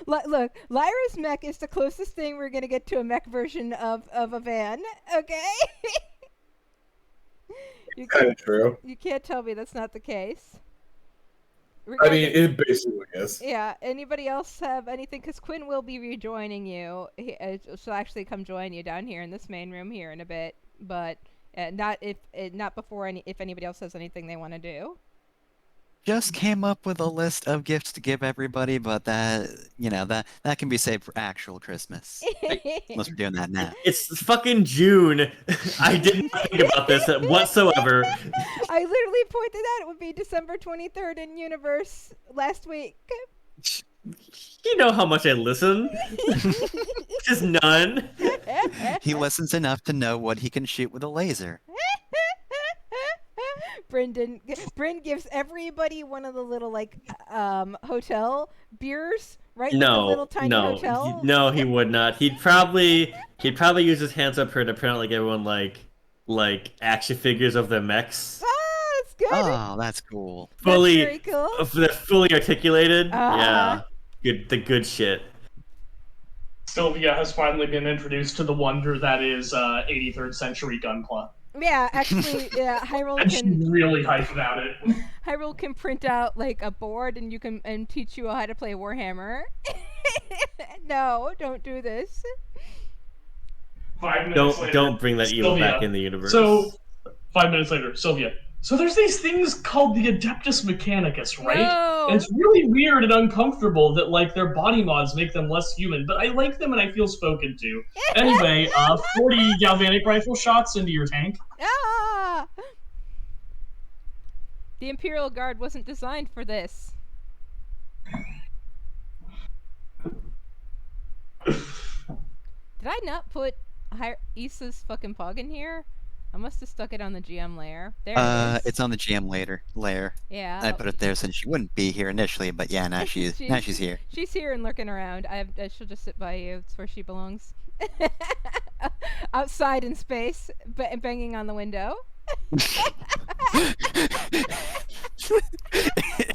Look, Lyra's mech is the closest thing we're gonna get to a mech version of a van. Okay. Kind of true. You can't tell me that's not the case. I mean, it basically is. Yeah. Anybody else have anything? Because Quinn will be rejoining you. She'll actually come join you down here in this main room here in a bit, but not before if anybody else has anything they want to do. Just came up with a list of gifts to give everybody, but that can be saved for actual Christmas. Unless we're doing that now. It's fucking June. I didn't think about this whatsoever. I literally pointed out it would be December 23rd in universe last week. You know how much I listen. Just none. He listens enough to know what he can shoot with a laser. Bryn gives everybody one of the little hotel beers, right? Like the No, little tiny hotel. no, he would not. He'd probably use his hands up here to apparently give everyone like action figures of the mechs, Oh, that's good. Oh, that's cool. That's fully very cool. they're fully articulated. Uh-huh. Yeah, the good shit. Sylvia has finally been introduced to the wonder that is 83rd century Gunpla. Yeah, actually, yeah, And she's really hyped about it. Hyrule can print out like a board and you can teach you how to play Warhammer. No, don't do this. 5 minutes later. Don't bring that evil Sylvia. back in the universe. So, 5 minutes later, Sylvia. So there's these things called the Adeptus Mechanicus, right? No. And it's really weird and uncomfortable that like their body mods make them less human, but I like them and I feel spoken to. Anyway, 40 galvanic rifle shots into your tank. Ah! The Imperial Guard wasn't designed for this. Did I not put Issa's fucking pug in here? I must have stuck it on the GM layer. There it is. It's on the GM layer. Yeah. I put it there since she wouldn't be here initially, but yeah, now she's here. She's here and lurking around. She'll just sit by you. It's where she belongs. Outside in space, banging on the window.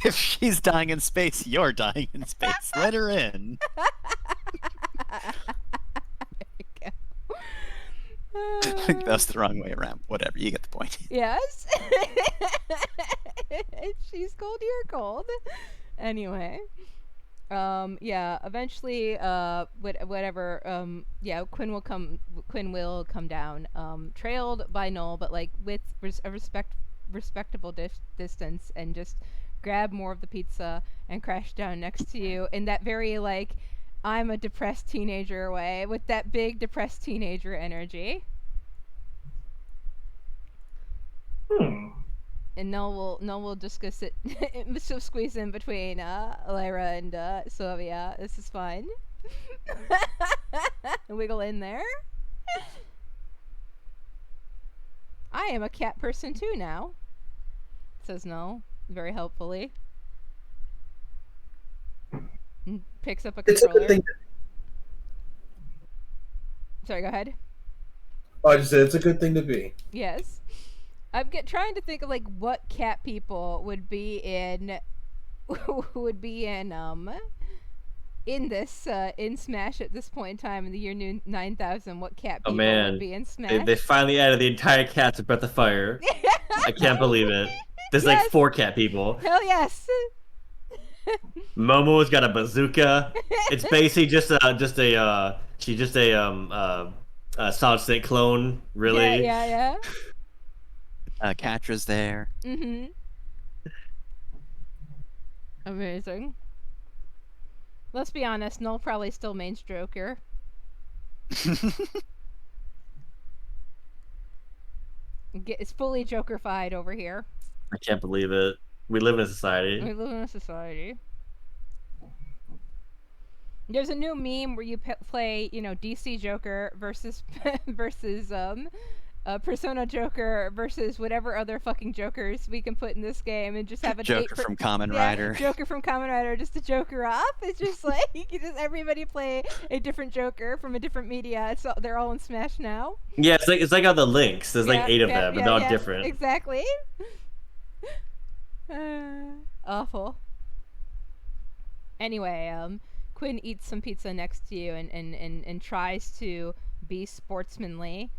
If she's dying in space, you're dying in space. Let her in. That's the wrong way around. Whatever, you get the point. Yes. She's cold, you're cold. Anyway. Yeah, eventually, whatever, yeah, Quinn will come down, trailed by Null, but like with a respectable distance, and just grab more of the pizza and crash down next to you in that very like I'm a depressed teenager way, with that big depressed teenager energy. And Null will just go sit, she'll squeeze in between Lyra and Sylvia. This is fun. Wiggle in there. I am a cat person too now, says Null, very helpfully. And picks up a It's a controller. good thing. Sorry, go ahead. I just said it's a good thing to be. Yes. I'm trying to think of like what cat people would be in this in Smash at this point in time in the year 9000. What cat people Oh man, would be in Smash? they finally added the entire cat to Breath of Fire. I can't believe it. There's Yes. like 4 cat people. Hell yes. Momo's got a bazooka. It's basically just a Solid Snake clone, really. Yeah. Catra's there. Mm-hmm. Amazing. Let's be honest, Null probably still main Stroker. It's fully Joker-fied over here. I can't believe it. We live in a We society. live in a society. There's a new meme where you play, you know, DC Joker versus versus Persona Joker versus whatever other fucking Jokers we can put in this game, and just have a Joker from Kamen Rider. Joker from Kamen Rider, just to Joker off. It's just like you can just everybody play a different Joker from a different media. It's they're all in Smash now. Yeah, it's like all the links. There's like 8 of them, but they're all different. Exactly. Awful. Anyway, Quinn eats some pizza next to you and tries to be sportsmanly.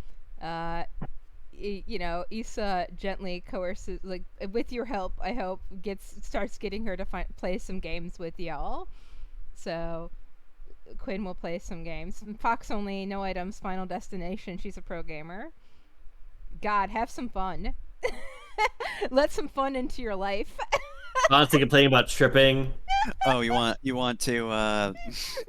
You know, Issa gently coerces, like, with your help, I hope, starts getting her to play some games with y'all. So Quinn will play some games. Fox only, no items, Final Destination. She's a pro gamer. God, have some fun. Let some fun into your life. Constantly complaining about tripping. Oh, you want to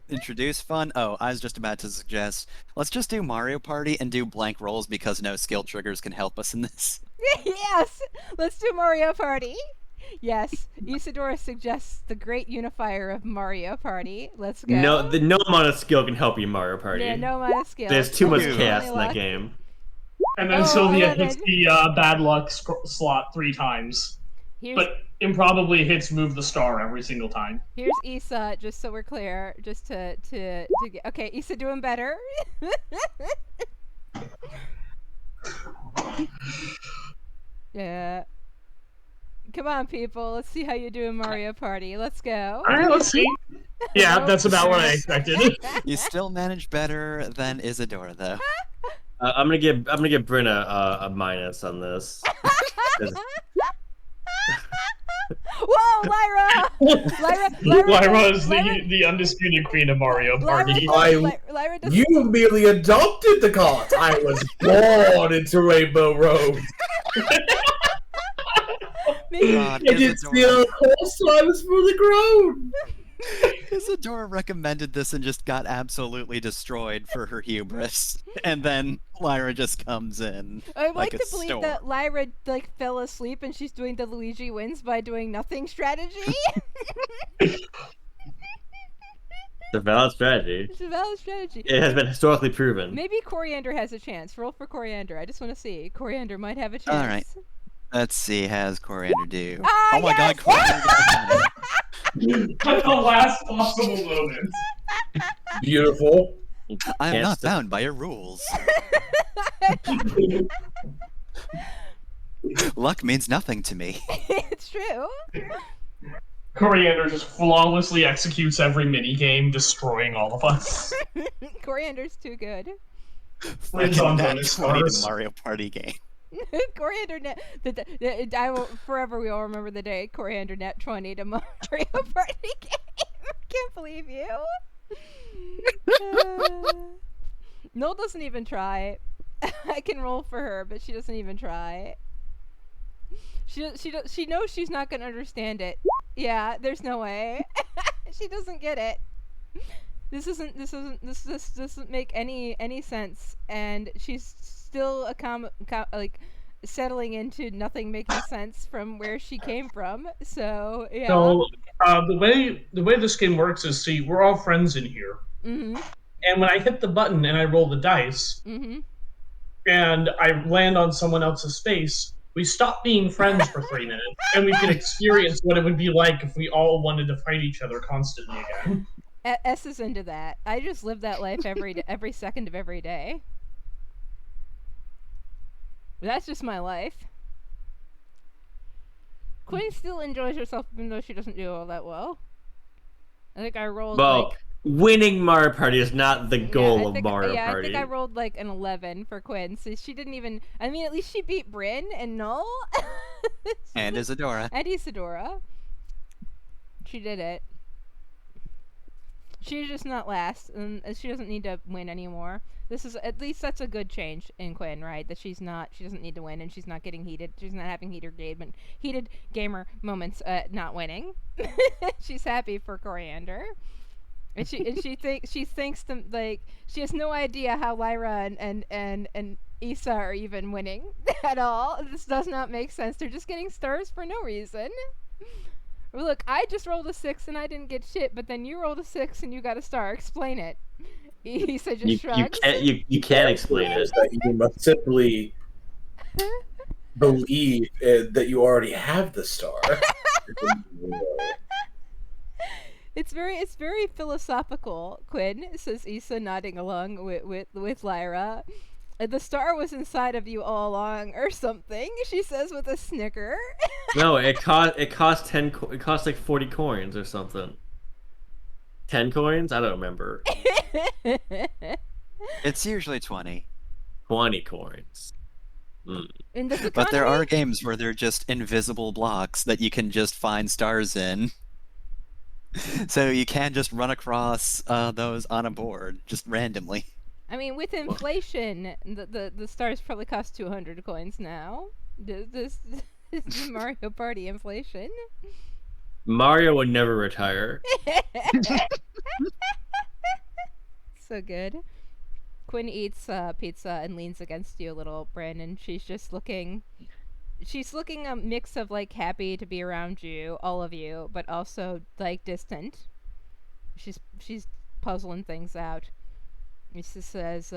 introduce fun? Oh, I was just about to suggest, let's just do Mario Party and do blank rolls because no skill triggers can help us in this. Yes! Let's do Mario Party! Yes, Isadora suggests the great unifier of Mario Party. Let's go. No amount of skill can help you in Mario Party. Yeah, no amount of skill. There's too much Only chaos in luck. that game. And then Oh, Sylvia 11. hits the bad luck slot 3 times. Here's, But improbably hits move the star every single time. here's Issa, just so we're clear, just to get... Okay, Issa doing better. Yeah. Come on, people. Let's see how you do in Mario Party. Let's go. Alright, let's see. Yeah, that's about what I expected. You still manage better than Isadora, though. I'm gonna give Brynn a minus on this. 'Cause Whoa, Lyra! Lyra is the undisputed queen of Mario Party. Lyra doesn't... You merely adopted the cause. I was born into Rainbow Road. Maybe- God, I didn't steal a horse till I was fully grown. Isadora recommended this and just got absolutely destroyed for her hubris. And then Lyra just comes in. I'd like a to believe storm. that Lyra fell asleep and she's doing the Luigi wins by doing nothing strategy. It's a valid strategy. It's a valid strategy. It has been historically proven. Maybe Coriander has a chance. Roll for Coriander. I just want to see. Coriander might have a chance. All right. Let's see, how's Coriander do? Ah, oh my yes! god, Coriander got it. At the last possible moment. Beautiful. I am Can't not stop. bound by your rules. Luck means nothing to me. It's true. Coriander just flawlessly executes every minigame, destroying all of us. Coriander's too good. Wins on Fucking bonus nat 20 to stars. Mario Party game. Coriander net. I will forever. We all remember the day Coriander net 20 to Mario Party game. Can't believe you. Noel doesn't even try. I can roll for her, but she doesn't even try. She knows she's not gonna understand it. Yeah, there's no way. She doesn't get it. This doesn't make any sense, and she's still like settling into nothing making sense from where she came from. So yeah. So the way this game works is, see, we're all friends in here, Mhm. and when I hit the button and I roll the dice, Mhm. and I land on someone else's space, we stop being friends for 3 minutes, and we can experience what it would be like if we all wanted to fight each other constantly again. S is into that. I just live that life every second of every day. That's just my life. Quinn still enjoys herself even though she doesn't do all that well. I think I rolled Well, like... winning Mario Party is not the goal I of think, Mario yeah, Party. I think I rolled like an 11 for Quinn, so she didn't even... I mean, at least she beat Bryn and Null. And Isadora. And Isadora. She did it. She's just not last, and she doesn't need to win anymore. This is, at least that's a good change in Quinn, right? That she doesn't need to win, and she's not getting heated. She's not having heated gamer moments not winning. She's happy for Coriander. And she thinks them like she has no idea how Lyra and Issa are even winning at all. This does not make sense. They're just getting stars for no reason. Look, I just rolled a 6 and I didn't get shit, but then you rolled a 6 and you got a star. Explain it. Issa just shrugs. You can't explain it. That you must simply believe that you already have the star. It's very philosophical, Quinn, says Issa, nodding along with Lyra. The star was inside of you all along, or something. She says with a snicker. No, it cost it cost like 40 coins or something. 10 coins? I don't remember. It's usually 20. 20 coins. In this But there are economy- games where they're just invisible blocks that you can just find stars in. So you can just run across those on a board, just randomly. I mean, with inflation, the stars probably cost 200 coins now. This is Mario Party inflation. Mario would never retire. So good. Quinn eats pizza and leans against you a little, Brandon. She's looking a mix of like happy to be around you, all of you, but also like distant. She's puzzling things out. She says,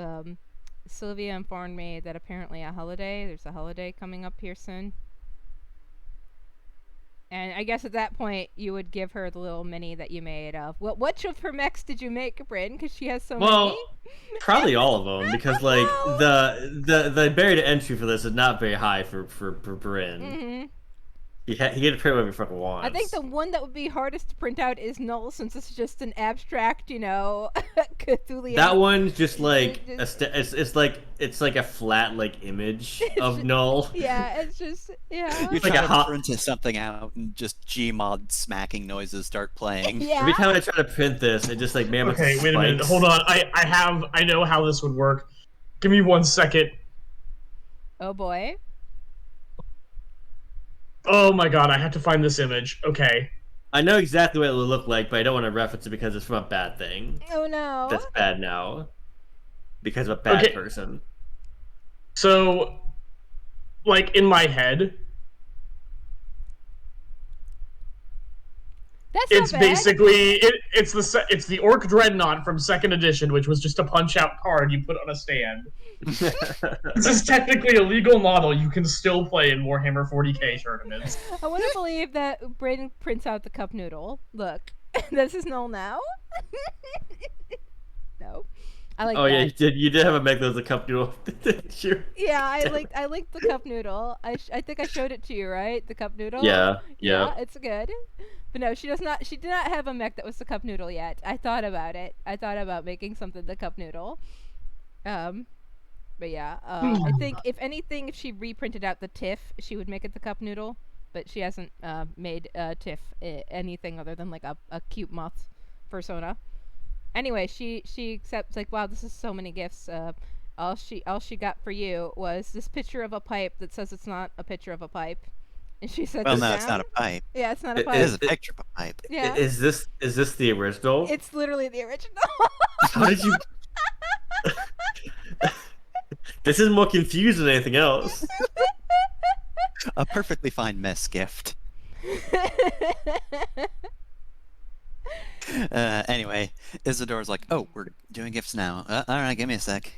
Sylvia informed me that apparently there's a holiday coming up here soon. And I guess at that point, you would give her the little mini that you made of... Which of her mechs did you make, Bryn? Because she has so many. Probably all of them, because like the barrier to entry for this is not very high for Bryn. Mm-hmm. He can print whatever he fucking wants. I think the one that would be hardest to print out is Null, since it's just an abstract, Cthulhu. that one's just like it's like a flat like image of Null. Yeah, it's just You It's try like a to hot- print something out and just Gmod smacking noises start playing. yeah. Every time I try to print this, it just like Okay, wait a minute. spikes. Hold on. I know how this would work. Give me 1 second. Oh boy. Oh my god, I have to find this image. Okay. I know exactly what it will look like, but I don't want to reference it because it's from a bad thing. Oh no. That's bad now. Because of a bad Okay. person. So, like, in my head, That's it's not bad. basically it's the Orc Dreadnought from 2nd edition, which was just a punch-out card you put on a stand. This is technically a legal model you can still play in Warhammer 40k tournaments. I want to believe that Brayden prints out the cup noodle. Look, this is Null now. No, I like. Oh that. yeah, you did have a mech that was a cup noodle. Didn't you? Yeah, I liked the cup noodle. I think I showed it to you, right? The cup noodle. Yeah. It's good. But no, she did not have a mech that was the cup noodle yet. I thought about it. I thought about making something the cup noodle. But yeah, I think if anything, if she reprinted out the Tiff, she would make it the cup noodle. But she hasn't made Tiff anything other than like a cute moth persona. Anyway, she accepts like, wow, this is so many gifts. All she got for you was this picture of a pipe that says it's not a picture of a pipe, and she said, Well, no, it's not a pipe. Yeah, it's not a It pipe. It is a picture of a pipe. Yeah, Is this the original? it's literally the original. How did you? This is more confused than anything else. A perfectly fine mess gift. Anyway, Isidore's like, oh, we're doing gifts now. Alright, give me a sec.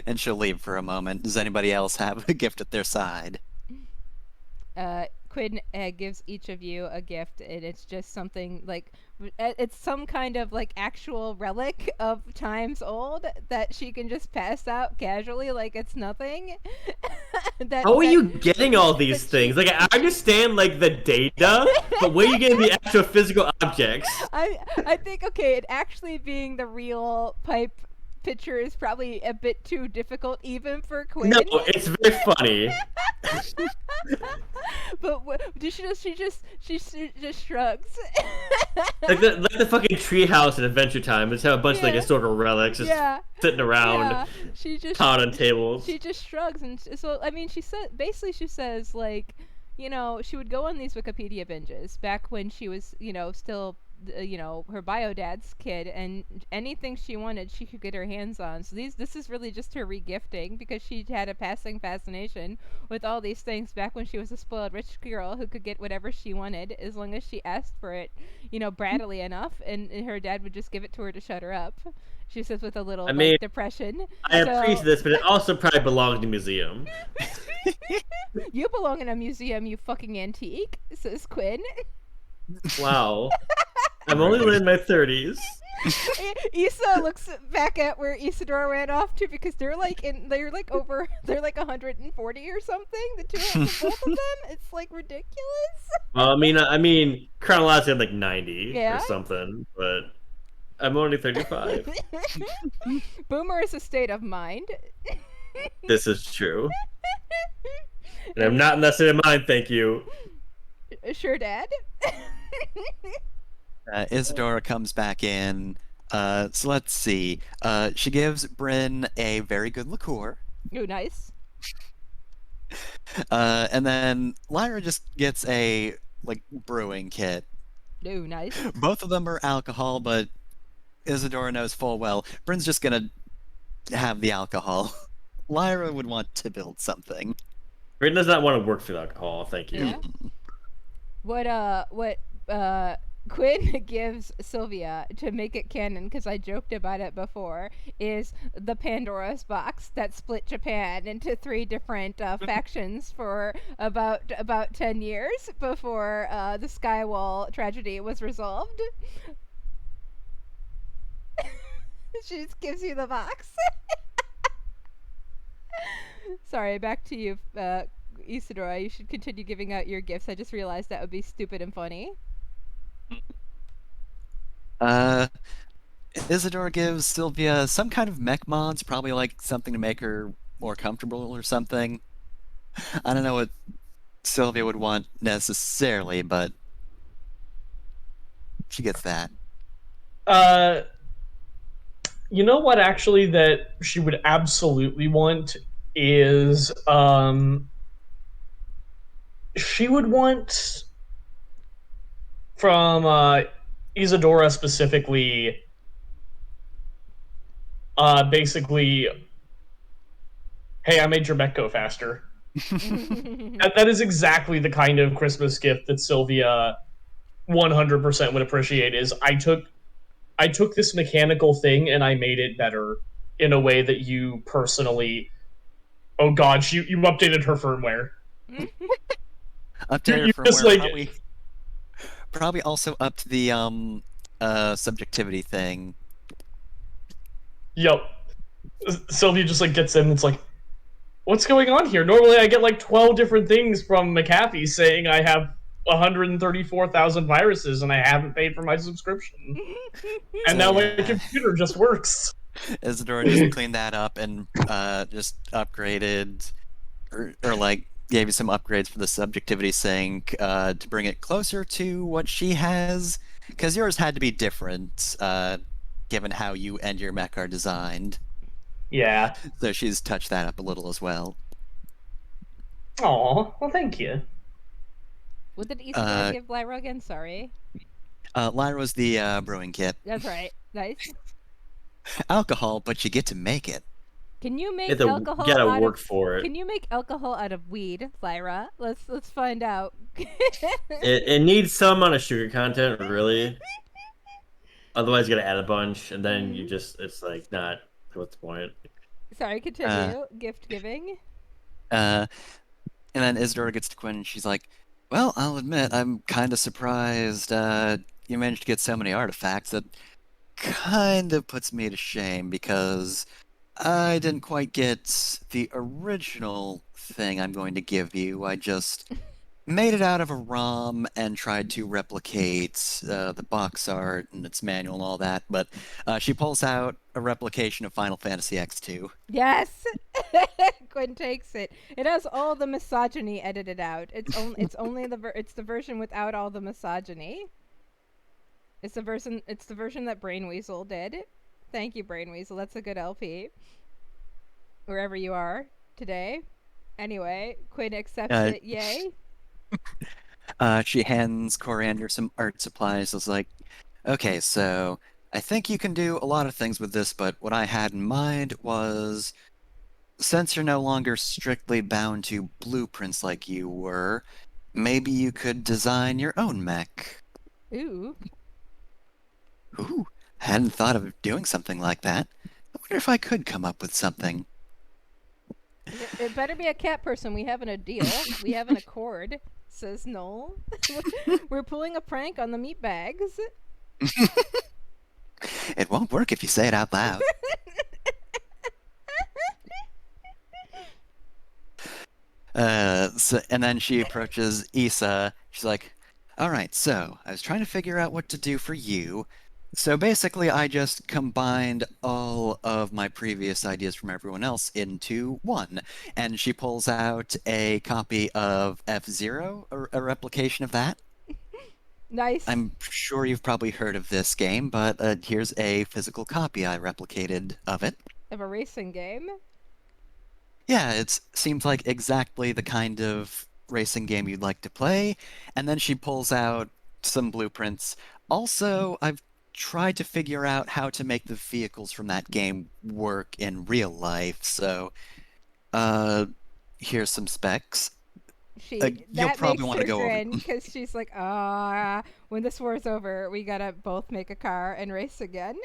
And she'll leave for a moment. Does anybody else have a gift at their side? Quinn gives each of you a gift, and it's just something like it's some kind of like actual relic of times old that she can just pass out casually like it's nothing. How are you getting all these things? Like, I understand like the data, but where are you getting the actual physical objects? I think it actually being the real pipe picture is probably a bit too difficult even for Quinn. No, it's very funny. But she just shrugs. Like the fucking treehouse in Adventure Time. It's have a bunch of like Yeah. historical relics just Yeah. sitting around, Yeah, she just piled on tables. she just shrugs, and so I mean, she says like, she would go on these Wikipedia binges back when she was, still her bio dad's kid, and anything she wanted, she could get her hands on. So this is really just her regifting, because she had a passing fascination with all these things back when she was a spoiled rich girl who could get whatever she wanted as long as she asked for it, brattily enough, and her dad would just give it to her to shut her up. She says with a little depression. I appreciate this, but it also probably belongs in a museum. You belong in a museum, you fucking antique, says Quinn. Wow. I'm only in my 30s. Issa looks back at where Isidore ran off to, because they're like 140 or something. The both of them. It's like ridiculous. Well, I mean, chronologically I'm like 90 Yeah? or something, but I'm only 35. Boomer is a state of mind. This is true. And I'm not in that state of mind, thank you. Sure, Dad. Isadora comes back in. So let's see. She gives Bryn a very good liqueur. Oh, nice. And then Lyra just gets a brewing kit. Oh, nice. Both of them are alcohol, but Isadora knows full well Bryn's just gonna have the alcohol. Lyra would want to build something. Bryn does not want to work for the alcohol, thank you. Yeah. What Quinn gives Sylvia to make it canon, because I joked about it before, is the Pandora's box that split Japan into 3 different factions for about 10 years before the Skywall tragedy was resolved. She just gives you the box. Sorry, back to you, Isadora. You should continue giving out your gifts. I just realized that would be stupid and funny. Isadora gives Sylvia some kind of mech mods, probably like something to make her more comfortable or something. I don't know what Sylvia would want necessarily, but she gets that. You know what, actually, that she would absolutely want is, she would want from, Isadora specifically, basically, hey, I made your mech go faster. That is exactly the kind of Christmas gift that Sylvia 100% would appreciate. Is I took this mechanical thing and I made it better in a way that you personally. Oh God, you updated her firmware. Updated You firmware, just, like- probably also upped the subjectivity thing. Yep. Sylvia just gets in and it's like, what's going on here? Normally I get 12 different things from McAfee saying I have 134,000 viruses and I haven't paid for my subscription. And now my computer just works. Isadora just cleaned that up and just upgraded, or gave you some upgrades for the subjectivity sync to bring it closer to what she has, because yours had to be different given how you and your mech are designed. Yeah. So she's touched that up a little as well. Aw, well, thank you. What did Isadora give Lyra again? Sorry. Lyra's the brewing kit. That's right. Nice. Alcohol, but you get to make it. Can you make You alcohol gotta out work of... for it. Can you make alcohol out of weed, Lyra? Let's find out. It needs some amount of sugar content, really. Otherwise, you gotta add a bunch, and then you just, it's not, what's the point? Sorry, continue. Gift giving. And then Isadora gets to Quinn and she's like, well, I'll admit, I'm kind of surprised you managed to get so many artifacts. That kind of puts me to shame, because I didn't quite get the original thing I'm going to give you. I just made it out of a ROM and tried to replicate the box art and its manual and all that, but she pulls out a replication of Final Fantasy X2. Yes! Quinn takes it. It has all the misogyny edited out. It's only it's the version without all the misogyny. It's the version that Brain Weasel did. Thank you, Brain Weasel. That's a good LP. Wherever you are today. Anyway, Quinn accepts it. Yay. She hands Coriander some art supplies. It's like, Okay, so I think you can do a lot of things with this, but what I had in mind was since you're no longer strictly bound to blueprints like you were, maybe you could design your own mech. Ooh. Ooh, hadn't thought of doing something like that. I wonder if I could come up with something. It better be a cat person. We having a deal. We have an accord, says Noel. We're pulling a prank on the meat bags. It won't work if you say it out loud. And then she approaches Issa. She's like, all right, so I was trying to figure out what to do for you. So basically, I just combined all of my previous ideas from everyone else into one. And she pulls out a copy of F-Zero, a replication of that. Nice. I'm sure you've probably heard of this game, but here's a physical copy I replicated of it. Of a racing game. Yeah, it seems like exactly the kind of racing game you'd like to play. And then she pulls out some blueprints. Also, I've tried to figure out how to make the vehicles from that game work in real life. So, here's some specs. You'll That probably makes want her to go over grin them. because she's like, when this war's over, we gotta both make a car and race again.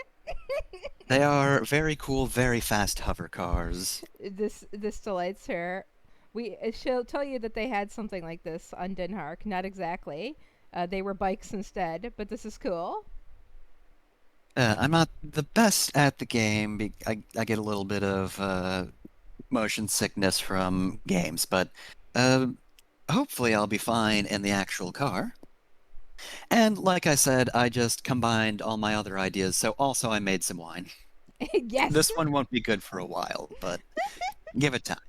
They are very cool, very fast hover cars. This delights her. She'll tell you that they had something like this on Den Haag. Not exactly. They were bikes instead, but this is cool. I'm not the best at the game. I get a little bit of motion sickness from games, but hopefully I'll be fine in the actual car. And like I said, I just combined all my other ideas, so also I made some wine. Yes. This one won't be good for a while, but give it time.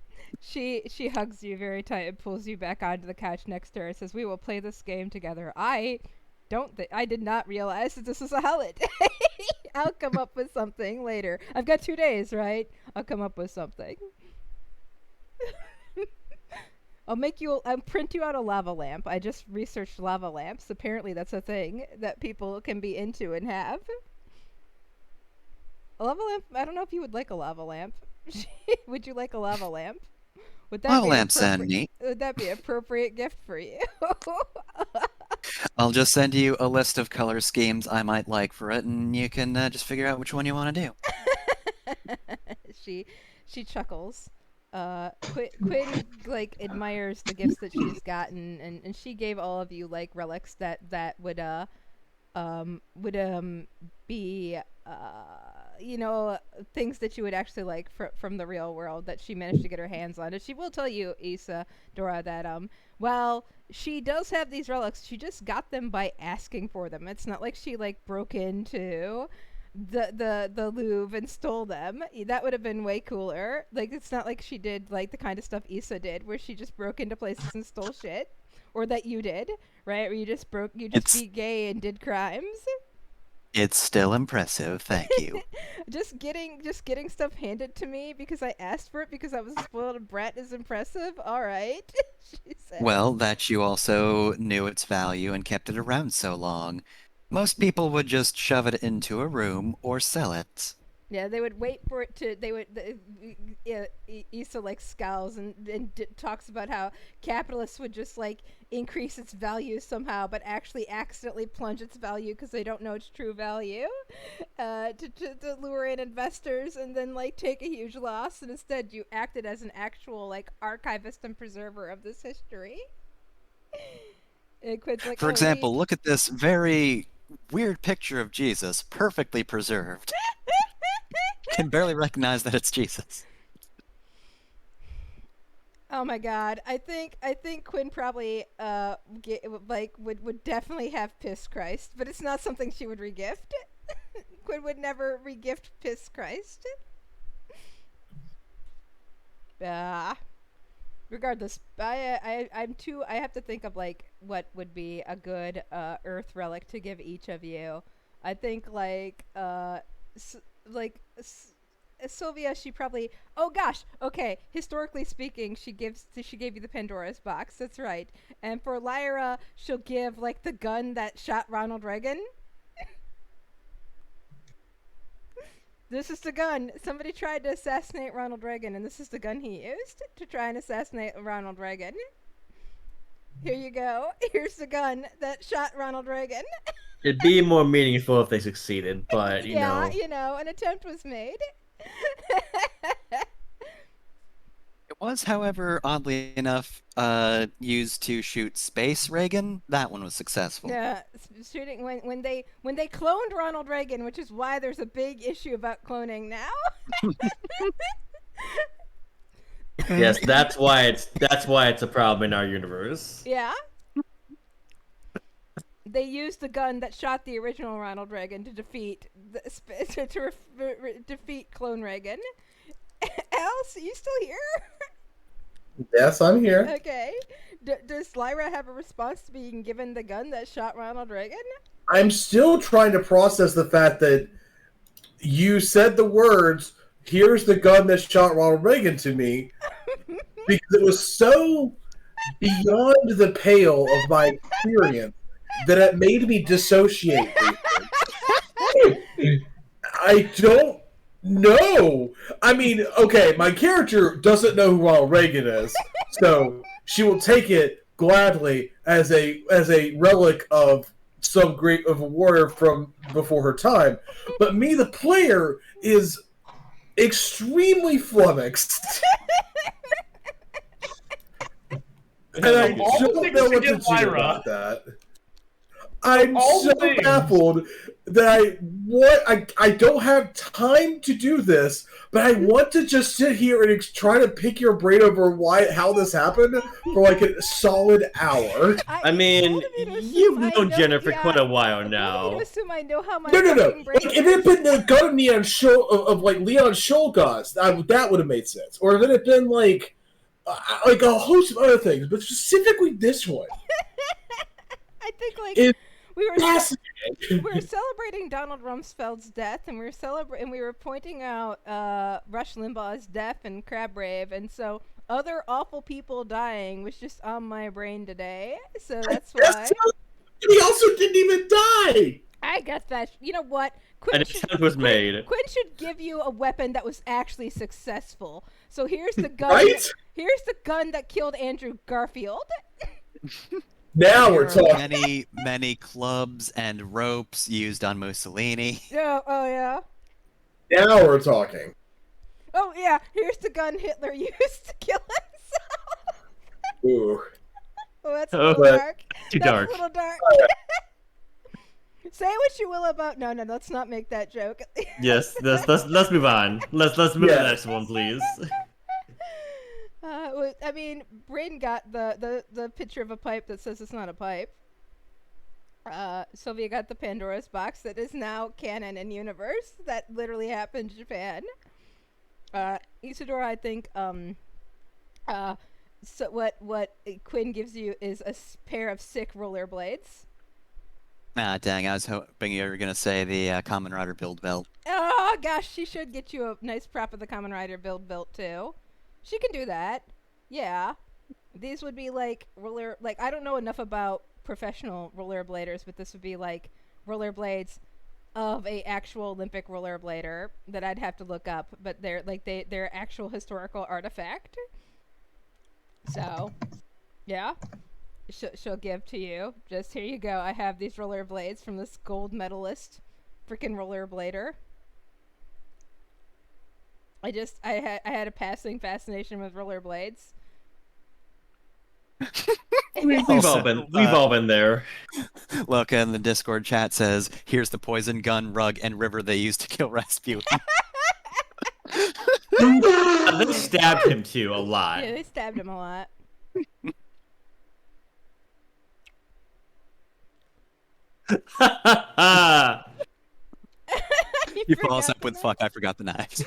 She hugs you very tight and pulls you back onto the couch next to her and says, "We will play this game together." I did not realize that this was a holiday. I'll come up with something later. I've got 2 days, right? I'll come up with something. I'll print you out a lava lamp. I just researched lava lamps. Apparently that's a thing that people can be into and have. A lava lamp, I don't know if you would like a lava lamp. Would you like a lava lamp? Would that Lava be lamps sound appropriate? neat. Would that be an appropriate gift for you? I'll just send you a list of color schemes I might like for it, and you can just figure out which one you want to do. she chuckles. Quinn like admires the gifts that she's gotten, and she gave all of you like relics that would be things that you would actually like from the real world that she managed to get her hands on. And she will tell you, Issa, Dora, that while she does have these relics, she just got them by asking for them. It's not like she like broke into the Louvre and stole them. That would have been way cooler. Like, it's not like she did like the kind of stuff Issa did, where she just broke into places and stole shit, or that you did, right? Where you just be gay and did crimes. It's still impressive, thank you. just getting stuff handed to me because I asked for it because I was a spoiled brat is impressive. All right, she said. Well, that you also knew its value and kept it around so long. Most people would just shove it into a room or sell it. Yeah, they would wait for it to. They would. Issa like scowls and talks about how capitalists would just like increase its value somehow, but actually accidentally plunge its value because they don't know its true value, to lure in investors and then like take a huge loss. And instead, you acted as an actual like archivist and preserver of this history. Like, for example, look at this very weird picture of Jesus, perfectly preserved. Can barely recognize that it's Jesus. Oh my god. I think Quinn probably would definitely have Piss Christ, but it's not something she would regift. Quinn would never regift Piss Christ. Regardless, I have to think of like what would be a good Earth relic to give each of you. I think Sylvia, she probably. Oh gosh, okay. Historically speaking, she gave you the Pandora's box. That's right. And for Lyra, she'll give like the gun that shot Ronald Reagan. This is the gun. Somebody tried to assassinate Ronald Reagan, and this is the gun he used to try and assassinate Ronald Reagan. Here you go. Here's the gun that shot Ronald Reagan. It'd be more meaningful if they succeeded, but you Yeah, know. you know, an attempt was made. It was, however, oddly enough, used to shoot Space Reagan. That one was successful. Yeah, shooting when they cloned Ronald Reagan, which is why there's a big issue about cloning now. Yes, that's why it's a problem in our universe. Yeah. They used the gun that shot the original Ronald Reagan to defeat defeat clone Reagan. Alice, are you still here? Yes, I'm here. Okay. Does Lyra have a response to being given the gun that shot Ronald Reagan? I'm still trying to process the fact that you said the words, "Here's the gun that shot Ronald Reagan" to me, because it was so beyond the pale of my experience that it made me dissociate. I don't know. I mean, okay, my character doesn't know who Ronald Reagan is, so she will take it gladly as a relic of some great of a warrior from before her time. But me, the player, is extremely flummoxed. And I All the don't things know to what to give do Lyra. about that. I'm all so the things. baffled that I don't have time to do this, but I want to just sit here and try to pick your brain over how this happened for like a solid hour. I mean, you've known Jenna for quite a while now. I assume I know how my No. fucking brain Like, if it had been the gun of Leon of like Leon Shulgaz, that would have made sense. Or if it had been like a host of other things, but specifically this one. I think like It's we were fascinating. we were celebrating Donald Rumsfeld's death, and we were pointing out Rush Limbaugh's death and Crab Rave, and so other awful people dying was just on my brain today. So that's why He also didn't even die. I guess that. You know what? An attempt was made. Quinn should give you a weapon that was actually successful. So here's the gun. Right? Here's the gun that killed Andrew Garfield. Now we're There are talking. many clubs and ropes used on Mussolini. Oh yeah. Now we're talking. Oh yeah. Here's the gun Hitler used to kill himself. Ooh. Oh, that's a Oh, little but- dark. Too That's dark. a little dark. Say what you will about. No, let's not make that joke. Yes, let's move on. Let's move to Yeah. the next one, please. I mean, Bryn got the picture of a pipe that says it's not a pipe. Sylvia got the Pandora's box that is now canon in universe. That literally happened in Japan. Isidore, I think, so what Quinn gives you is a pair of sick rollerblades. Ah, dang, I was hoping you were going to say the Common Rider build belt. Oh gosh, she should get you a nice prop of the Kamen Rider build belt too. She can do that. Yeah. These would be like I don't know enough about professional rollerbladers, but this would be like rollerblades of a actual Olympic rollerblader that I'd have to look up, but they're actual historical artifact. So, yeah. She'll give to you. Just here you go. I have these rollerblades from this gold medalist freaking rollerblader. I had a passing fascination with rollerblades. We've Also, all been there. Look, in the Discord chat says, here's the poison gun, rug, and river they used to kill Rasputin. They stabbed him too a lot. Yeah, they stabbed him a lot. You follow us forgot up with the fuck, I forgot the knives.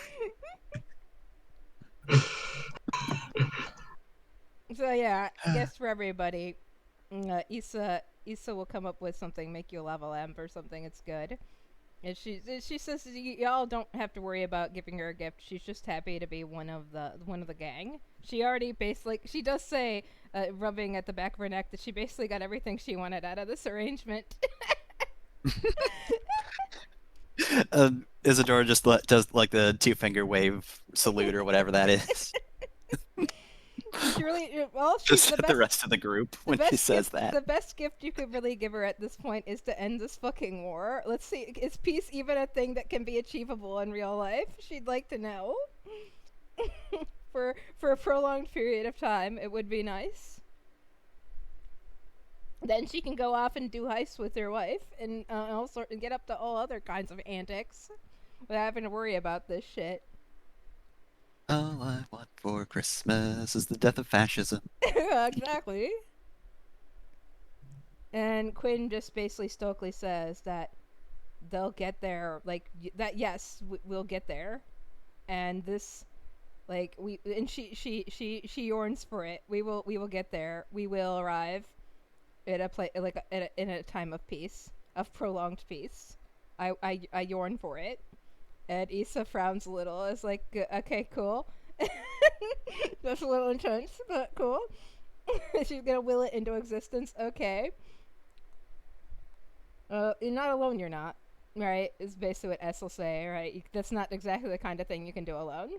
So yeah, I guess for everybody, Issa will come up with something, make you a level M or something. It's good. And she says y'all don't have to worry about giving her a gift. She's just happy to be one of the gang. She already she does say, rubbing at the back of her neck, that she basically got everything she wanted out of this arrangement. Isadora just does like the 2-finger wave salute or whatever that is. She really, well, Just she's at the rest of the group when she says that. The best gift you could really give her at this point is to end this fucking war. Let's see, is peace even a thing that can be achievable in real life? She'd like to know. For a prolonged period of time, it would be nice. Then she can go off and do heists with her wife and and get up to all other kinds of antics without having to worry about this shit. All I want for Christmas is the death of fascism. Exactly. And Quinn just basically stoically says that they'll get there, like that. Yes, we'll get there, and this, like she yearns for it. We will get there. We will arrive at a in a time of peace, of prolonged peace. I yearn for it. And Issa frowns a little. It's like, okay, cool. That's a little intense, but cool. She's gonna will it into existence. Okay. You're not alone. You're not. Right? Is basically what S will say. Right? That's not exactly the kind of thing you can do alone.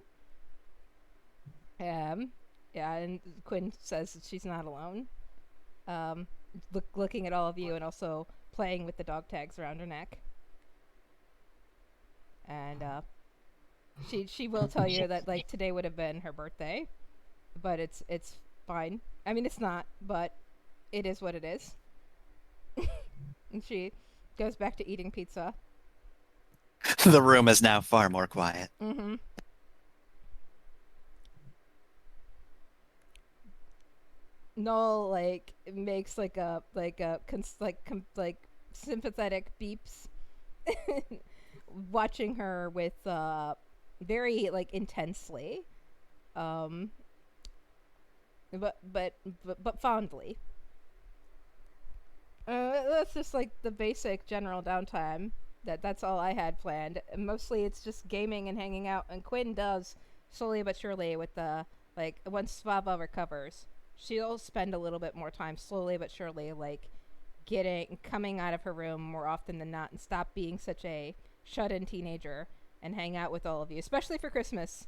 Yeah, and Quinn says that she's not alone. Looking at all of you and also playing with the dog tags around her neck. And she will tell you that like today would have been her birthday, but it's fine. I mean, it's not, but it is what it is. And she goes back to eating pizza. The room is now far more quiet. Mm-hmm. Null like makes like sympathetic beeps. Watching her with very like intensely, but fondly. That's just like the basic general downtime. That's all I had planned. Mostly it's just gaming and hanging out. And Quinn does slowly but surely with the like once Svava recovers, she'll spend a little bit more time slowly but surely like coming out of her room more often than not and stop being such a shut-in teenager and hang out with all of you, especially for Christmas.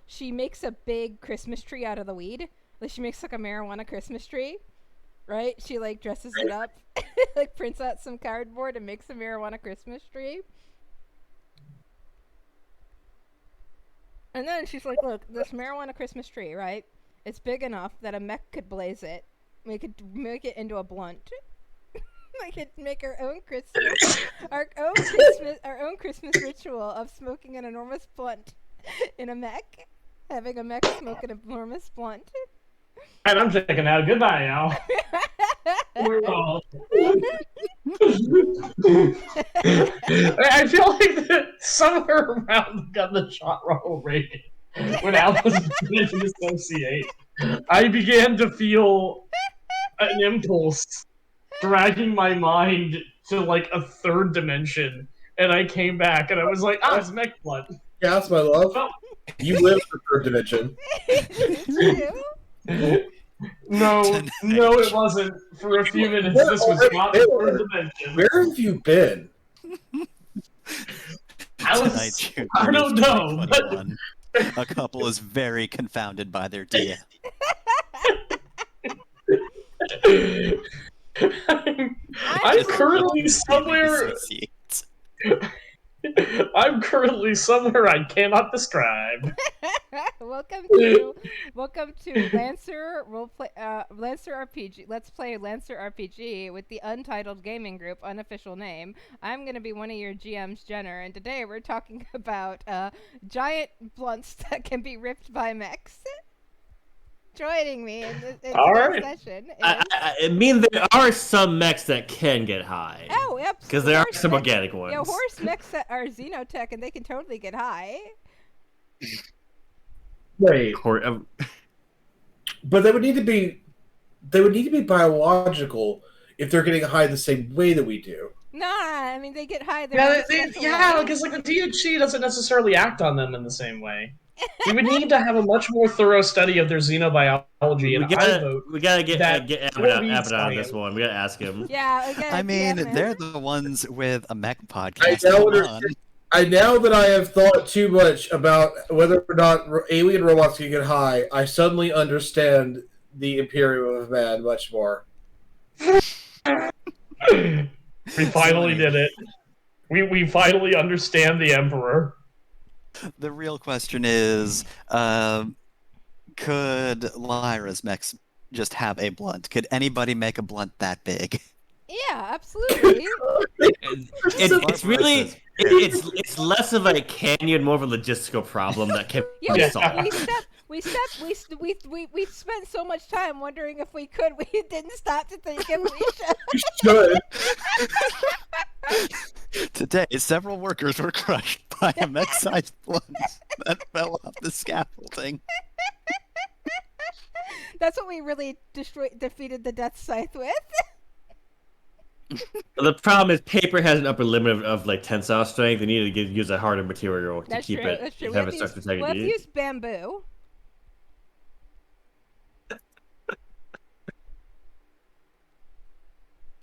She makes a big Christmas tree out of the weed. Like she makes like a marijuana Christmas tree, right? She like dresses it up, like prints out some cardboard and makes a marijuana Christmas tree. And then she's like, look, this marijuana Christmas tree, right? It's big enough that a mech could blaze it. We could make it into a blunt. We could make our own Christmas ritual of smoking an enormous blunt in a mech, having a mech smoke an enormous blunt. And I'm checking out. Goodbye, y'all. We're all. I feel like that somewhere around the shot roll rating, when Al was beginning to dissociate, I began to feel an impulse dragging my mind to like a third dimension, and I came back and I was like, it's mech blood. Yes, my love. You live for third dimension. No, it wasn't. For a few minutes, this was not the third dimension. Where have you been? I don't know, but a couple is very confounded by their DM. I'm currently somewhere. I'm currently somewhere I cannot describe. Welcome to Lancer Lancer RPG. Let's play Lancer RPG with the Untitled Gaming Group unofficial name. I'm gonna be one of your GMs, Jenner, and today we're talking about giant blunts that can be ripped by mechs. Joining me in this session. I mean, there are some mechs that can get high. Oh, yep. Because there are some organic ones. Yeah, horse mechs that are xenotech and they can totally get high. Wait. But they would need to be biological if they're getting high the same way that we do. Nah, I mean they get high. Because like the THC doesn't necessarily act on them in the same way. We would need to have a much more thorough study of their xenobiology. We gotta get Abbott on this one. We gotta ask him. Yeah, I mean, they're the ones with a mech podcast. now that I have thought too much about whether or not alien robots can get high, I suddenly understand the Imperium of Man much more. We finally Sony. did it. We finally understand the Emperor. The real question is, could Lyra's mechs just have a blunt? Could anybody make a blunt that big? Yeah, absolutely. It's really it's less of a can you and more of a logistical problem that can Yeah, be Yeah. solved. we spent so much time wondering if we could. We didn't stop to think if we should. You should. Today, several workers were crushed by a mech-sized blunt that fell off the scaffolding. That's what we really defeated the Death Scythe with. The problem is paper has an upper limit of like tensile strength. They need to use a harder material to That's keep true. it That's true. have it structured We'll have to integrity. use bamboo.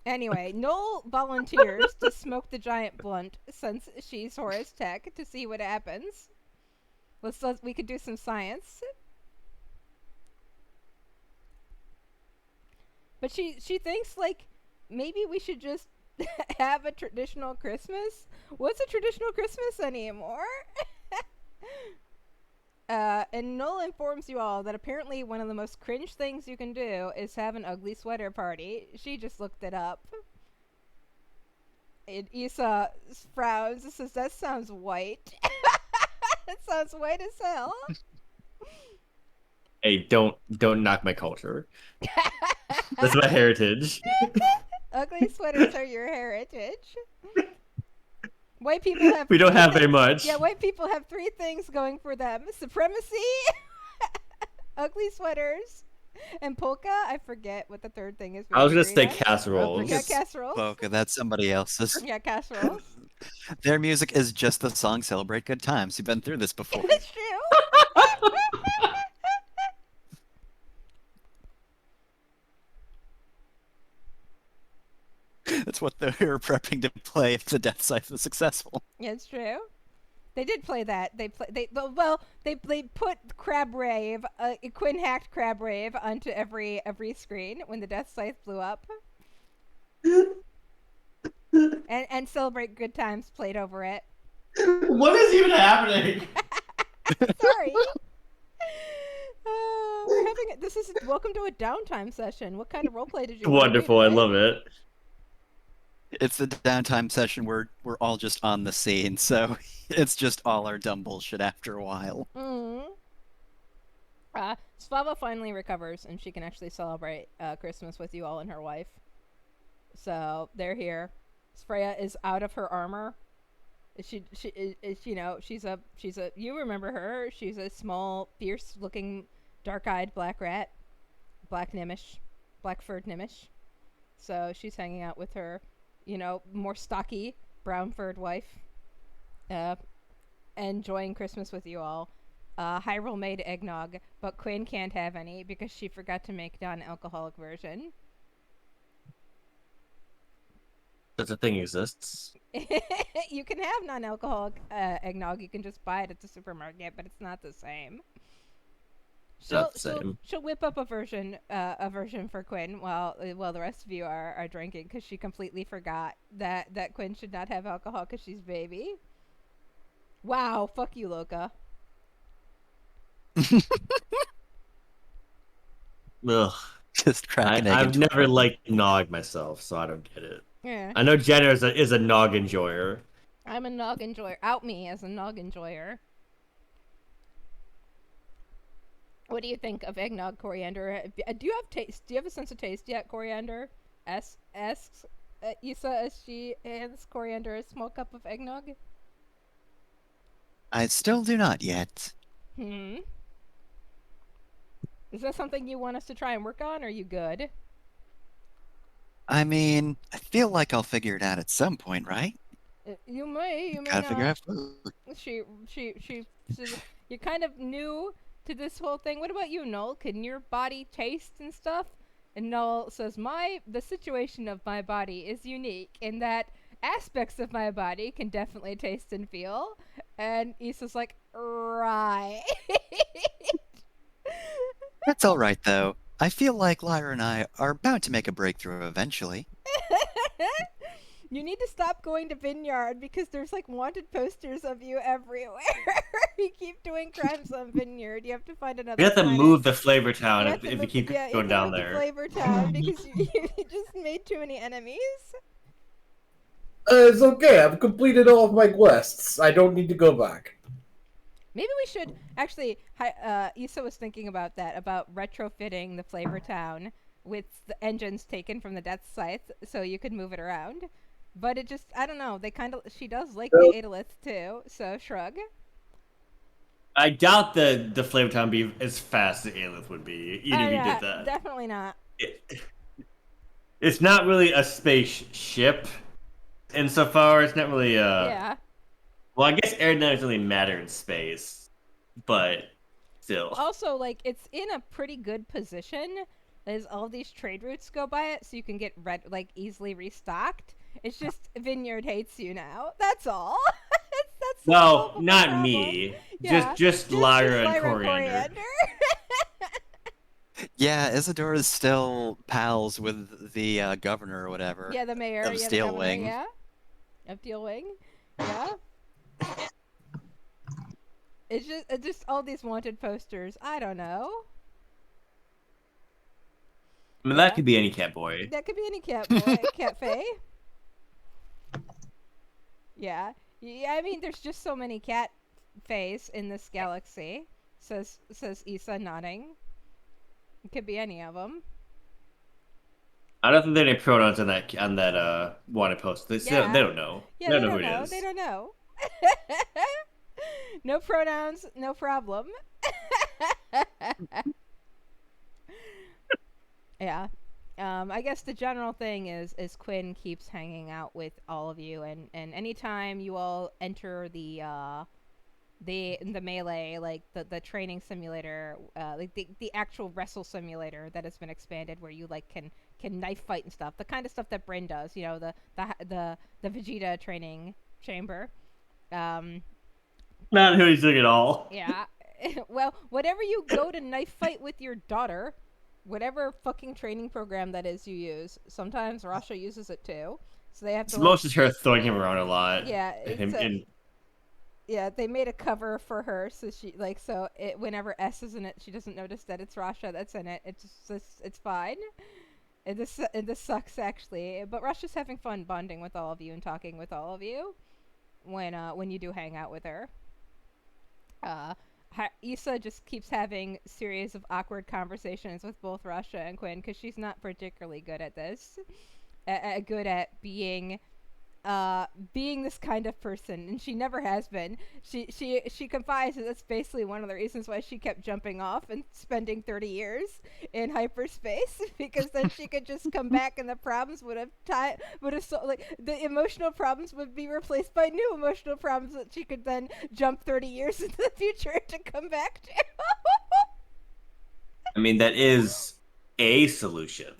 Anyway, Noel volunteers to smoke the giant blunt since she's Horus Tech to see what happens. We could do some science. But she thinks like maybe we should just have a traditional Christmas. What's a traditional Christmas anymore? And Noel informs you all that apparently one of the most cringe things you can do is have an ugly sweater party. She just looked it up. And Issa frowns and says, "That sounds white." That sounds white as hell. Hey, don't knock my culture. That's my heritage. Ugly sweaters are your heritage. White people have. We don't have very much. Yeah, white people have three things going for them: supremacy, ugly sweaters, and polka. I forget what the third thing is. I was gonna say Margarita. casseroles. Yeah, casseroles. Okay, that's somebody else's. Yeah, casseroles. Their music is just the song "Celebrate Good Times." You've been through this before. It's true. That's what they were prepping to play if the Death Scythe was successful. Yeah, it's true. They did play that. They put Crab Rave, Quinn hacked Crab Rave onto every screen when the Death Scythe blew up. and Celebrate Good Times played over it. What is even happening? Sorry. We're having this is welcome to a downtime session. What kind of roleplay did you? Wonderful, I love it. It's the downtime session where we're all just on the scene, so it's just all our dumb bullshit after a while. Svava finally recovers, and she can actually celebrate Christmas with you all and her wife. So they're here. Freya is out of her armor. She you know, she's a you remember her. She's a small, fierce-looking, dark-eyed black rat, black-furred Nimish. So she's hanging out with her, you know, more stocky, brown-furred wife, enjoying Christmas with you all. Hyrule made eggnog, but Quinn can't have any because she forgot to make non-alcoholic version. Such a thing exists. You can have non-alcoholic eggnog. You can just buy it at the supermarket, but it's not the same. Not the same. She'll whip up a version for Quinn while the rest of you are drinking because she completely forgot that Quinn should not have alcohol because she's baby. Wow, fuck you, Loka. Ugh. Just cracking egg I've into never it. liked Nog myself, so I don't get it. Yeah, I know Jenner is a Nog enjoyer. I'm a nog enjoyer. Out me as a nog enjoyer. What do you think of eggnog, Coriander? Do you have taste? Do you have a sense of taste yet, Coriander? Asks Issa as she hands Coriander a small cup of eggnog. I still do not yet. Is that something you want us to try and work on, or are you good? I mean, I feel like I'll figure it out at some point, right? You may Gotta figure not. out food. She you're kind of new to this whole thing. What about you, Noel? Can your body taste and stuff? And Noel says, the situation of my body is unique in that aspects of my body can definitely taste and feel. And Issa's like, right. That's all right, though. I feel like Lyra and I are bound to make a breakthrough eventually. You need to stop going to Vineyard because there's like wanted posters of you everywhere. You keep doing crimes on Vineyard. You have to find another. We have to planet. move the Flavor Town You if, have to if we move- keep yeah, you going have to down move to there. Flavor Town because you just made too many enemies. It's okay. I've completed all of my quests. I don't need to go back. Maybe we should actually. Issa was thinking about that, about retrofitting the Flavor Town with the engines taken from the Death Scythe, so you could move it around. But it just, I don't know. They kind of, she does like the Adolith too, so shrug. I doubt the Flavor Town be as fast as Aelith would be, even if you did that. Definitely not. It's not really a spaceship. Insofar, it's not really Yeah. Well, I guess aerodynamics really matter in space, but still. Also, like, it's in a pretty good position as all these trade routes go by it, so you can get easily restocked. It's just Vineyard hates you now. That's all. That's the Well, solvable not problem. me. Yeah, Just Lyra and Coriander. Yeah, Isadora is still pals with the governor or whatever. Yeah, the mayor. Of yeah, Steel the governor, Wing. Yeah. Of Steel Wing. Yeah. It's just all these wanted posters. I don't know. I mean, that could be any cat boy. That could be any cat boy, cat fae. Yeah. Yeah, I mean, there's just so many cat faes in this galaxy. Says Issa, nodding. It could be any of them. I don't think there are any pronouns on that wanted post. They Yeah. don't know. Yeah, they they don't know don't who know. it is. They don't know. No pronouns, no problem. Yeah. I guess the general thing is Quinn keeps hanging out with all of you, and anytime you all enter the melee, like the training simulator, like the actual wrestle simulator that has been expanded, where you like can knife fight and stuff, the kind of stuff that Bryn does, you know, the Vegeta training chamber. Not who he's doing at all. Yeah. Well, whatever you go to knife fight with your daughter, whatever fucking training program that is you use, sometimes Rasha uses it too. So they have to. It's most is her throwing him around a lot. Yeah. And Yeah, they made a cover for her, so she whenever S is in it, she doesn't notice that it's Rasha that's in it. It's fine. This sucks actually, but Rasha's having fun bonding with all of you and talking with all of you when you do hang out with her. Issa just keeps having series of awkward conversations with both Rasha and Quinn because she's not particularly good at this, good at being this kind of person, and she never has been. She confides that that's basically one of the reasons why she kept jumping off and spending 30 years in hyperspace, because then she could just come back and the problems would have the emotional problems would be replaced by new emotional problems that she could then jump 30 years into the future to come back to. I mean, that is a solution.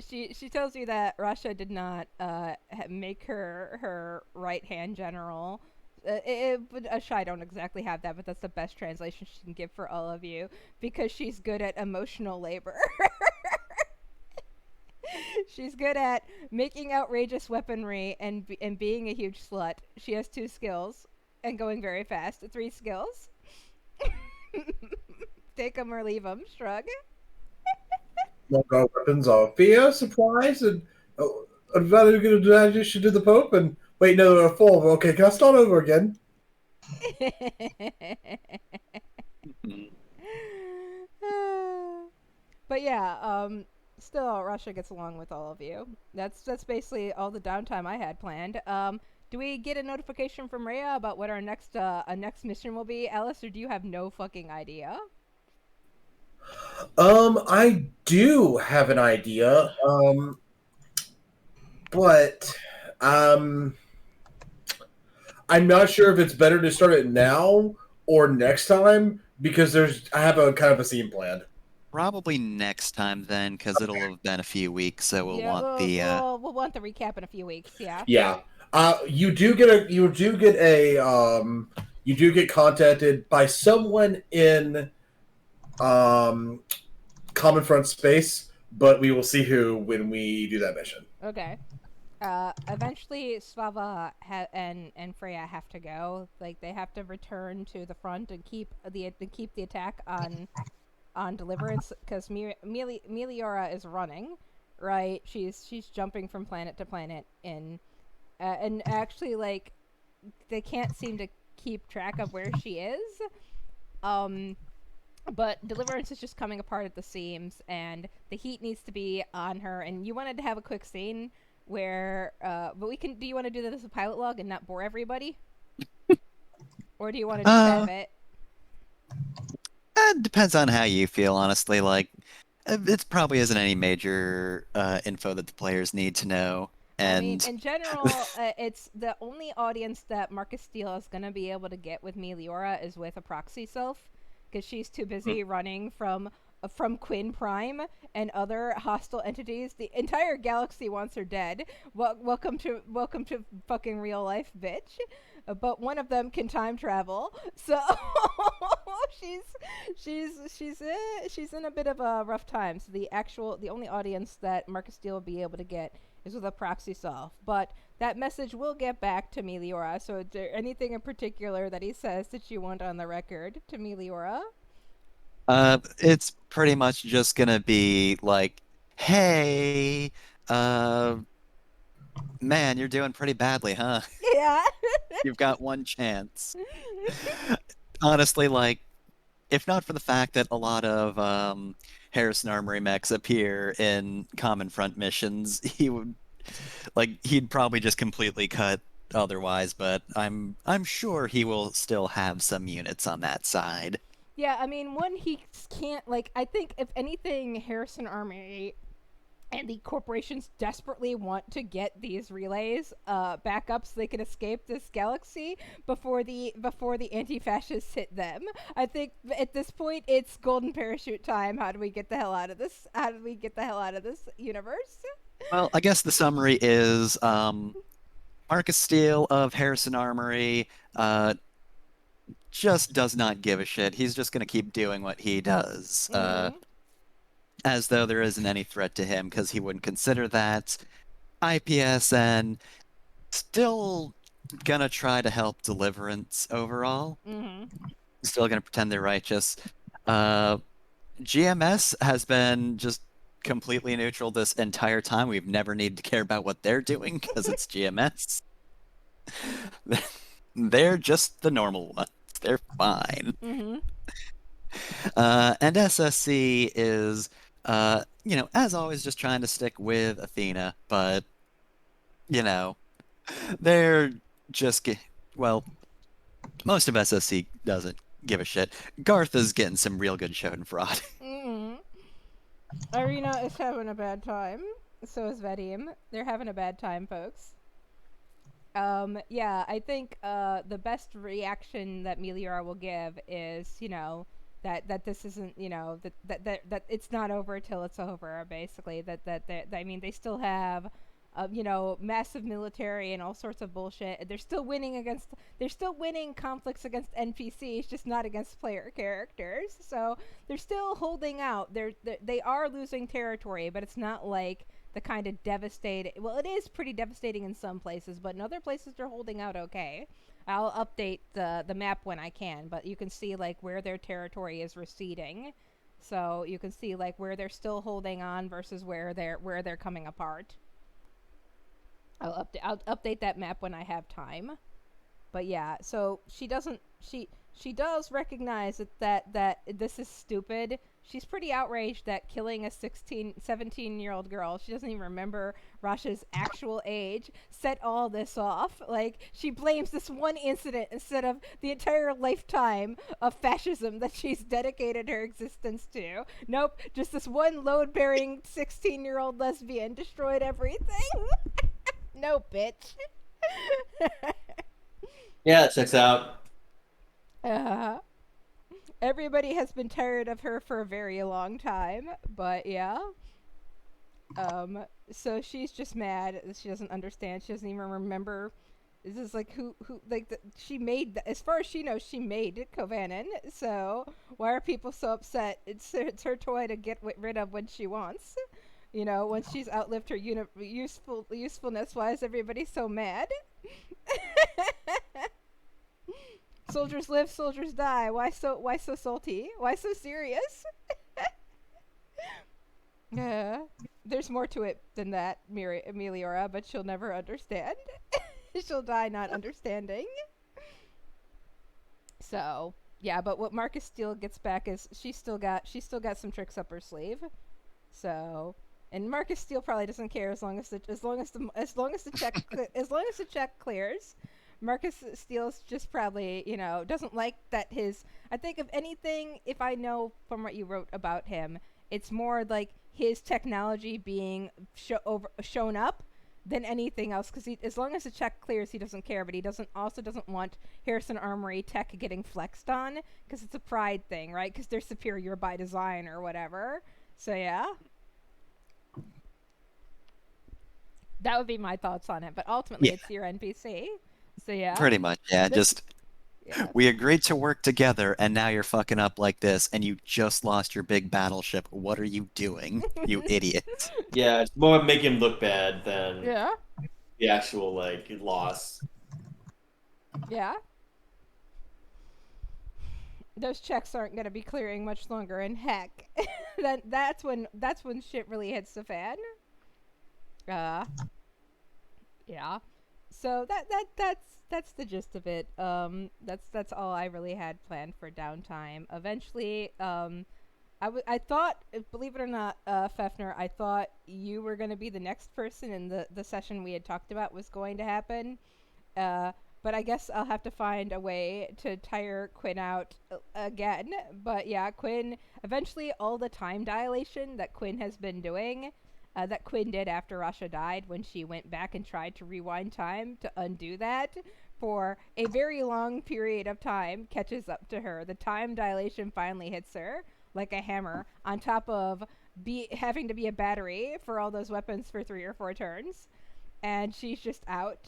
She tells you that Rasha did not make her right hand general. I don't exactly have that, but that's the best translation she can give for all of you, because she's good at emotional labor. She's good at making outrageous weaponry and being a huge slut. She has 2 skills and going very fast. 3 skills. Take them or leave them. Shrug. Like our weapons are fear, supplies, and value addition to the Pope. And wait, no, there are 4. Okay, can I start over again? But yeah, still, Rasha gets along with all of you. That's basically all the downtime I had planned. Do we get a notification from Rhea about what our next mission will be, Alice, or do you have no fucking idea? I do have an idea. But I'm not sure if it's better to start it now or next time, because I have a kind of a scene planned. Probably next time then, because it'll have been a few weeks, so we'll yeah, want the. we'll want the recap in a few weeks. Yeah. Yeah. You do get contacted by someone in Common Front space, but we will see who when we do that mission. Okay. Eventually, Svava and Freya have to go. Like they have to return to the front and keep the attack on Deliverance because Meliora is running, right? She's jumping from planet to planet and actually like they can't seem to keep track of where she is. But Deliverance is just coming apart at the seams, and the heat needs to be on her. And you wanted to have a quick scene where, but we can. Do you want to do that as a pilot log and not bore everybody, or do you want to just have it? It depends on how you feel, honestly. Like, it probably isn't any major info that the players need to know. And I mean, in general, it's the only audience that Marcus Steele is going to be able to get with Meliora is with a proxy self, because she's too busy running from Quinn Prime and other hostile entities. The entire galaxy wants her dead. Welcome to fucking real life, bitch. But one of them can time travel, so she's in a bit of a rough time. So the only audience that Marcus Steele will be able to get is with a proxy self. But that message will get back to Meliora. So is there anything in particular that he says that you want on the record to Meliora? It's pretty much just gonna be like, hey, man, you're doing pretty badly, huh? Yeah. You've got one chance. Honestly, like, if not for the fact that a lot of Harrison Armory mechs appear in Common Front missions, he'd probably just completely cut otherwise, but I'm sure he will still have some units on that side. Yeah, I mean, he can't, like, I think if anything, Harrison Armory and the corporations desperately want to get these relays back up so they can escape this galaxy before the anti-fascists hit them. I think at this point it's golden parachute time. How do we get the hell out of this? How do we get the hell out of this universe? Well, I guess the summary is Marcus Steele of Harrison Armory just does not give a shit. He's just going to keep doing what he does. As though there isn't any threat to him, because he wouldn't consider that. IPSN still gonna try to help Deliverance overall. Still gonna pretend they're righteous. GMS has been just completely neutral this entire time. We've never needed to care about what they're doing, because it's GMS. They're just the normal ones. They're fine. And SSC is... as always, just trying to stick with Athena, but, they're just, most of SSC doesn't give a shit. Garth is getting some real good Schadenfreude. Arena is having a bad time. So is Vadim. They're having a bad time, folks. Yeah, I think, the best reaction that Meliora will give is, that this isn't, that it's not over till it's over, basically. I mean, they still have, massive military and all sorts of bullshit. They're still winning conflicts against NPCs, just not against player characters. So they're still holding out. They are losing territory, but it's not like the kind of devastating. Well, it is pretty devastating in some places, but in other places they're holding out okay. I'll update the map when I can, but you can see like where their territory is receding. So you can see like where they're still holding on versus where they're coming apart. I'll update that map when I have time. But yeah, so she does recognize that this is stupid. She's pretty outraged that killing a 17-year-old girl, she doesn't even remember Rasha's actual age, set all this off. Like, she blames this one incident instead of the entire lifetime of fascism that she's dedicated her existence to. Nope, just this one load-bearing 16-year-old lesbian destroyed everything. No, bitch. Yeah, it checks out. Everybody has been tired of her for a very long time, but yeah. So she's just mad. She doesn't understand. She doesn't even remember. This is like who like she made. As far as she knows, she made Kovanen. So why are people so upset? It's her toy to get rid of when she wants. You know, once she's outlived her usefulness. Why is everybody so mad? Soldiers live, soldiers die. Why so salty? Why so serious? There's more to it than that, Meliora, but she'll never understand. She'll die not understanding. So, yeah, but what Marcus Steele gets back is she's still got some tricks up her sleeve. So, and Marcus Steele probably doesn't care as long as the check clears. Marcus Steele's just probably, doesn't like that I think if anything, if I know from what you wrote about him, it's more like his technology being shown up than anything else, because as long as the check clears, he doesn't care, but he doesn't want Harrison Armory tech getting flexed on, because it's a pride thing, right? Because they're superior by design or whatever. So yeah. That would be my thoughts on it, but ultimately it's your NPC. So yeah. Pretty much, yeah. We agreed to work together, and now you're fucking up like this, and you just lost your big battleship. What are you doing, you idiot? Yeah, it's more make him look bad than the actual loss. Yeah. Those checks aren't gonna be clearing much longer, and heck, that's when shit really hits the fan. Yeah. So that's the gist of it. That's all I really had planned for downtime. Eventually, I thought, believe it or not, Fefner, I thought you were going to be the next person in the session we had talked about was going to happen. But I guess I'll have to find a way to tire Quinn out again. But yeah, Quinn, eventually all the time dilation that Quinn has been doing, that Quinn did after Rasha died when she went back and tried to rewind time to undo that for a very long period of time, catches up to her. The time dilation finally hits her like a hammer, on top of having to be a battery for all those weapons for 3 or 4 turns. And she's just out.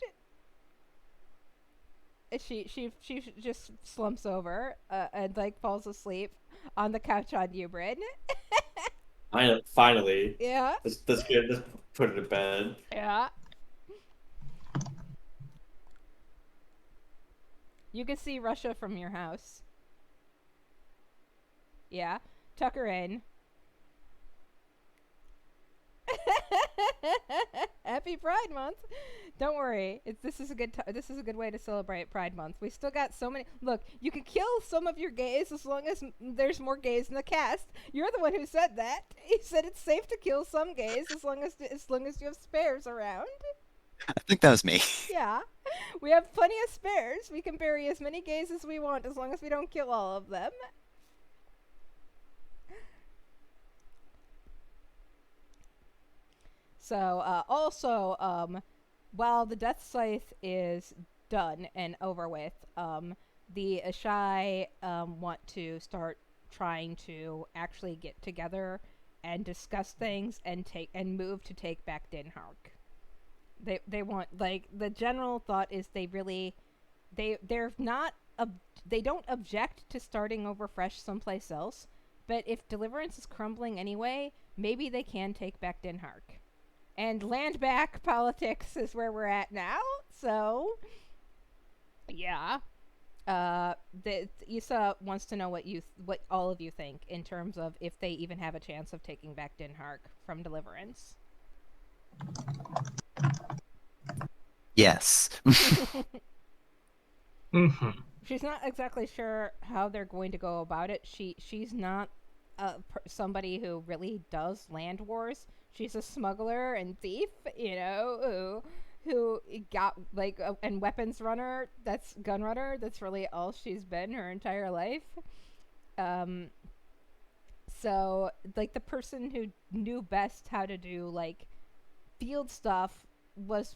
She just slumps over and falls asleep on the couch on Ubrin. Finally. Yeah. That's good. Let's put it to bed. Yeah. You can see Russia from your house. Yeah. Tuck her in. Happy Pride Month. Don't worry. This is a good way to celebrate Pride Month. We still got so many. Look, you can kill some of your gays as long as there's more gays in the cast. You're the one who said that. You said it's safe to kill some gays as long as you have spares around. I think that was me. Yeah. We have plenty of spares. We can bury as many gays as we want as long as we don't kill all of them. So, also, while the Death Scythe is done and over with, the Ashai want to start trying to actually get together and discuss things and move to take back Den Haag. They want, the general thought is they don't object to starting over fresh someplace else, but if Deliverance is crumbling anyway, maybe they can take back Den Haag. And land back politics is where we're at now, so yeah. Issa wants to know what all of you think in terms of if they even have a chance of taking back Den Haag from Deliverance. Yes. Mm-hmm. She's not exactly sure how they're going to go about it. She's not somebody who really does land wars. She's a smuggler and thief, who got and weapons runner. That's gun runner. That's really all she's been her entire life. So the person who knew best how to do field stuff was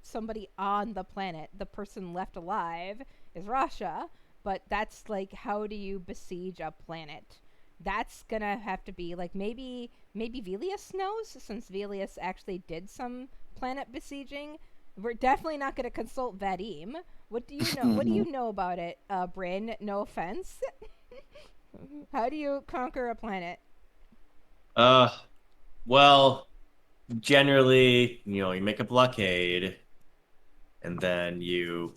somebody on the planet. The person left alive is Rasha, but that's like, how do you besiege a planet? That's gonna have to be like, maybe Velius knows, since Velius actually did some planet besieging. We're definitely not gonna consult Vadim. What do you know? What do you know about it, Bryn? No offense. How do you conquer a planet? Well, generally, you make a blockade, and then you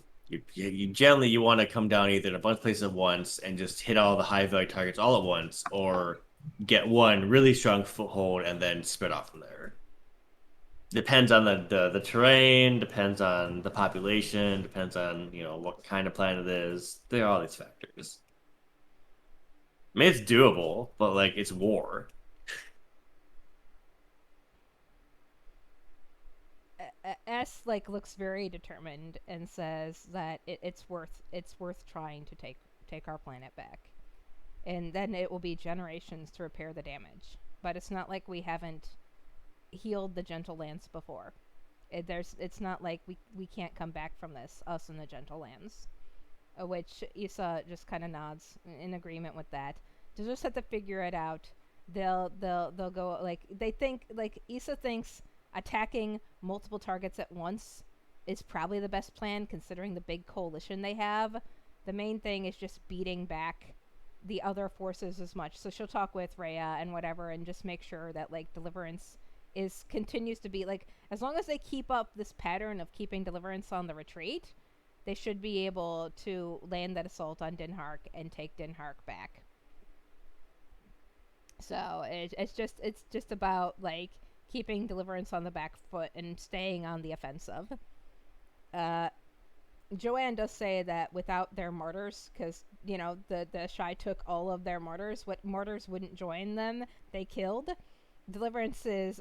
generally you want to come down either in a bunch of places at once and just hit all the high value targets all at once, or get one really strong foothold and then spread off from there. Depends on the terrain, depends on the population, depends on what kind of planet it is. There are all these factors. I mean, it's doable, but like it's war. S like looks very determined and says that it's worth trying to take our planet back, and then it will be generations to repair the damage. But it's not like we haven't healed the Gentle Lands before. It's not like we can't come back from this, us and the Gentle Lands. Which Issa just kind of nods in agreement with that. They'll just have to figure it out. They'll go like, they think, like, Issa thinks attacking multiple targets at once is probably the best plan, considering the big coalition they have. The main thing is just beating back the other forces as much. So she'll talk with Rhea and whatever, and just make sure that like Deliverance continues to be like, as long as they keep up this pattern of keeping Deliverance on the retreat, they should be able to land that assault on Din Hark and take Din Hark back. So it's just about like keeping Deliverance on the back foot and staying on the offensive. Joanne does say that without their martyrs, because the Shy took all of their martyrs, what martyrs wouldn't join them, they killed. Deliverance's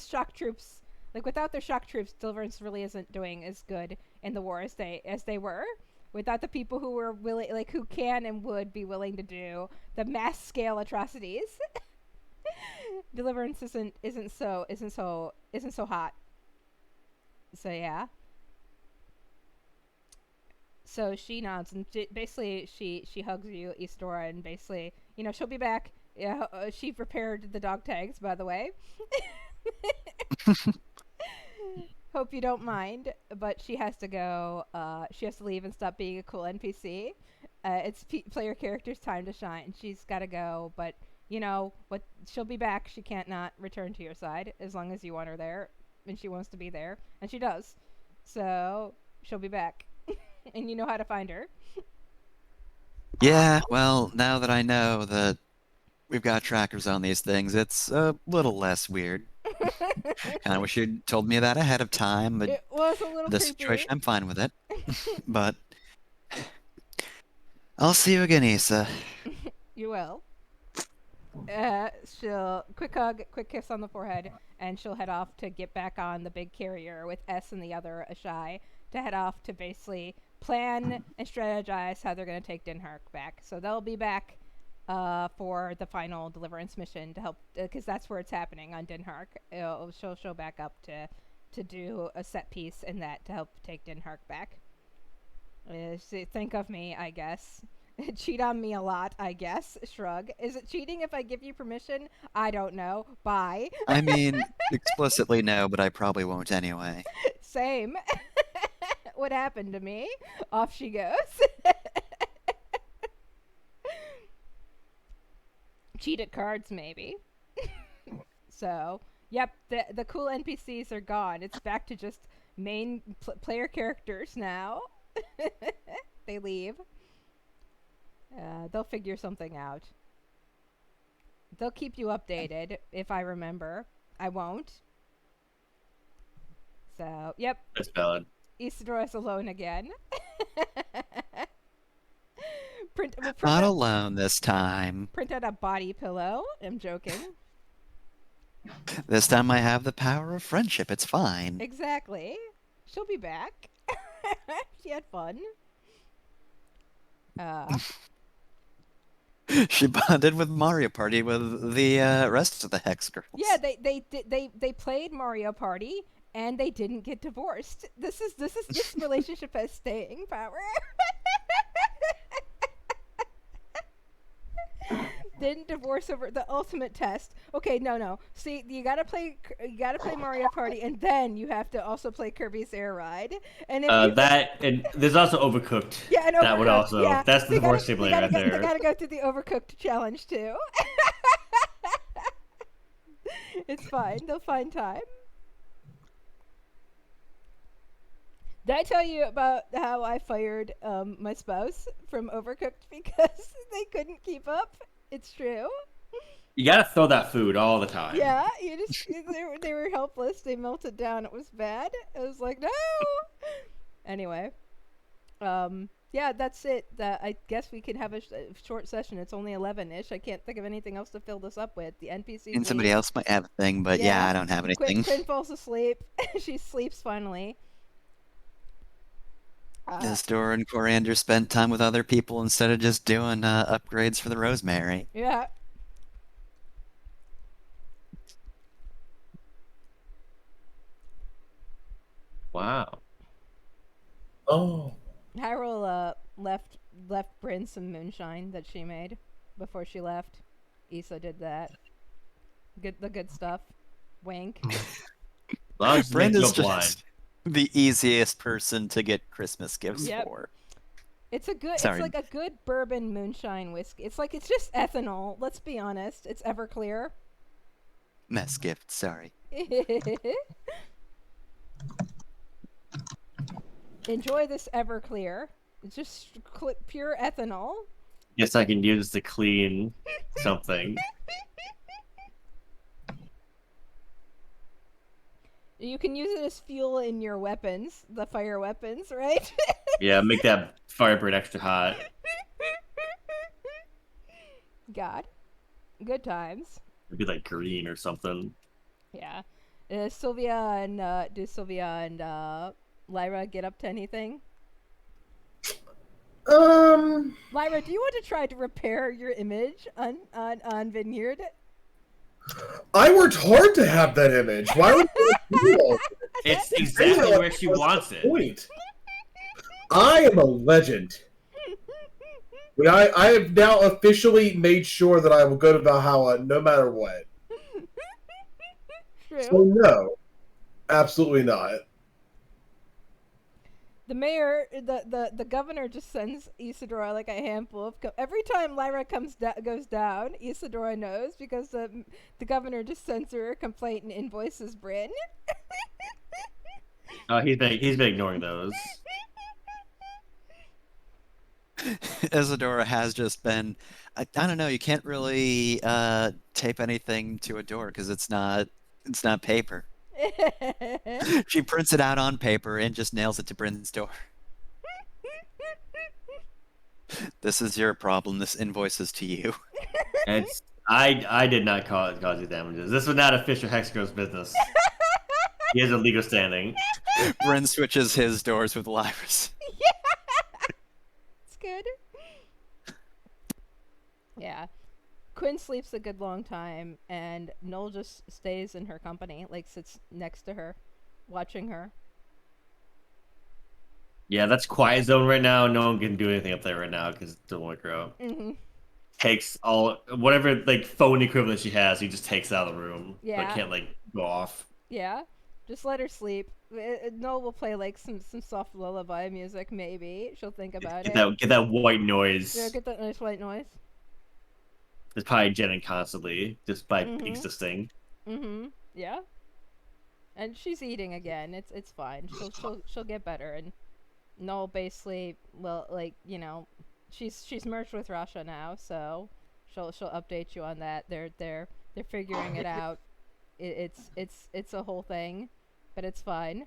shock troops, like, without their shock troops, Deliverance really isn't doing as good in the war as they were. Without the people who were willing, like, who can and would be willing to do the mass scale atrocities, Deliverance isn't so hot. So yeah. So she nods and basically she hugs you, Isadora, and basically, she'll be back. Yeah, she prepared the dog tags, by the way. Hope you don't mind, but she has to go. She has to leave and stop being a cool NPC. It's player character's time to shine. She's got to go, but what? She'll be back. She can't not return to your side as long as you want her there, and she wants to be there, and she does. So she'll be back, and you know how to find her. Yeah, well, now that I know that we've got trackers on these things, it's a little less weird. Kind of wish you'd told me that ahead of time, but It was a little the creepy. situation, I'm fine with it. But I'll see you again, Issa. You will. She'll quick hug, quick kiss on the forehead, and she'll head off to get back on the big carrier with S and the other Ashai to head off to basically plan and strategize how they're going to take Din Hark back. So they'll be back for the final Deliverance mission to help, because that's where it's happening on Din Hark. She'll show back up to do a set piece in that to help take Din Hark back. Think of me, I guess. Cheat on me a lot, I guess. Shrug. Is it cheating if I give you permission? I don't know. Bye. I mean, explicitly no, but I probably won't anyway. Same. What happened to me? Off she goes. Cheat at cards, maybe. So, yep, the cool NPCs are gone. It's back to just main player characters now. They leave. They'll figure something out. They'll keep you updated, if I remember. I won't. So, yep. That's valid. Isadora's alone again. We'll print Not out, alone this time. print out a body pillow. I'm joking. This time I have the power of friendship. It's fine. Exactly. She'll be back. She had fun. She bonded with Mario Party with the rest of the Hex girls. Yeah, they played Mario Party and they didn't get divorced. This relationship has staying power. Didn't divorce over the ultimate test. Okay, no. See, you gotta play Mario Party, and then you have to also play Kirby's Air Ride. And if you That and there's also Overcooked. yeah, and That would Overcooked, also yeah. that's So the you gotta- divorce you sibling gotta right go- there. They gotta go through the Overcooked challenge too. It's fine. They'll find time. Did I tell you about how I fired my spouse from Overcooked because they couldn't keep up? It's true. You gotta throw that food all the time. Yeah, they were helpless. They melted down. It was bad. I was like, no. Anyway, yeah, that's it. I guess we could have a short session. It's only 11ish. I can't think of anything else to fill this up with. The NPC. And somebody else might have a thing, but yeah, I don't have anything. Quinn falls asleep. She sleeps finally. Isidore and Coriander spent time with other people instead of just doing upgrades for the Rosemary. Yeah. Wow. Oh. Hyrule left Bryn some moonshine that she made before she left. Issa did that. The good stuff. Wink. As long as you make Brenda's no blind. just the easiest person to get Christmas gifts Yep. for. It's a good. Sorry. It's like a good bourbon moonshine whiskey. It's just ethanol. Let's be honest. It's Everclear. Mess gift, sorry. Enjoy this Everclear. It's just pure ethanol. Yes, I can use to clean something. You can use it as fuel in your weapons, the fire weapons, right? Yeah, make that Firebird extra hot. God. Good times. It'd be like green or something. Yeah. Do Sylvia and Lyra get up to anything? Lyra, do you want to try to repair your image on Vineyard? I worked hard to have that image. Why would you do all It's exactly where she wants it. point? I am a legend. But I have now officially made sure that I will go to Valhalla no matter what. True. So no, absolutely not. The mayor, the governor just sends Isadora like a handful of. Every time Lyra goes down, Isadora knows because the governor just sends her a complaint and invoices Bryn. Oh, he's been ignoring those. Isadora has just been. I don't know. You can't really tape anything to a door because it's not paper. She prints it out on paper and just nails it to Bryn's door. This is your problem. This invoice is to you. It's I did not cause you damages. This was not a Fisher Hexagon's business. He has a legal standing. Bryn switches his doors with Lyra's. It's good. Yeah. Quinn sleeps a good long time, and Noel just stays in her company, like sits next to her, watching her. Yeah, that's quiet zone right now. No one can do anything up there right now because it doesn't want to grow. Mm-hmm. Takes all whatever like phone equivalent she has. He just takes out of the room. Yeah. But can't like go off. Yeah. Just let her sleep. Noel will play like some soft lullaby music, maybe. She'll think about it. Get that white noise. Yeah, get that nice white noise. It's probably jetting constantly just by Mhm. existing. Mm-hmm. Yeah. And she's eating again. It's fine. She'll get better. And Noel basically, well, like, you know, she's merged with Rasha now, so she'll update you on that. They're figuring it out. It's a whole thing, but it's fine.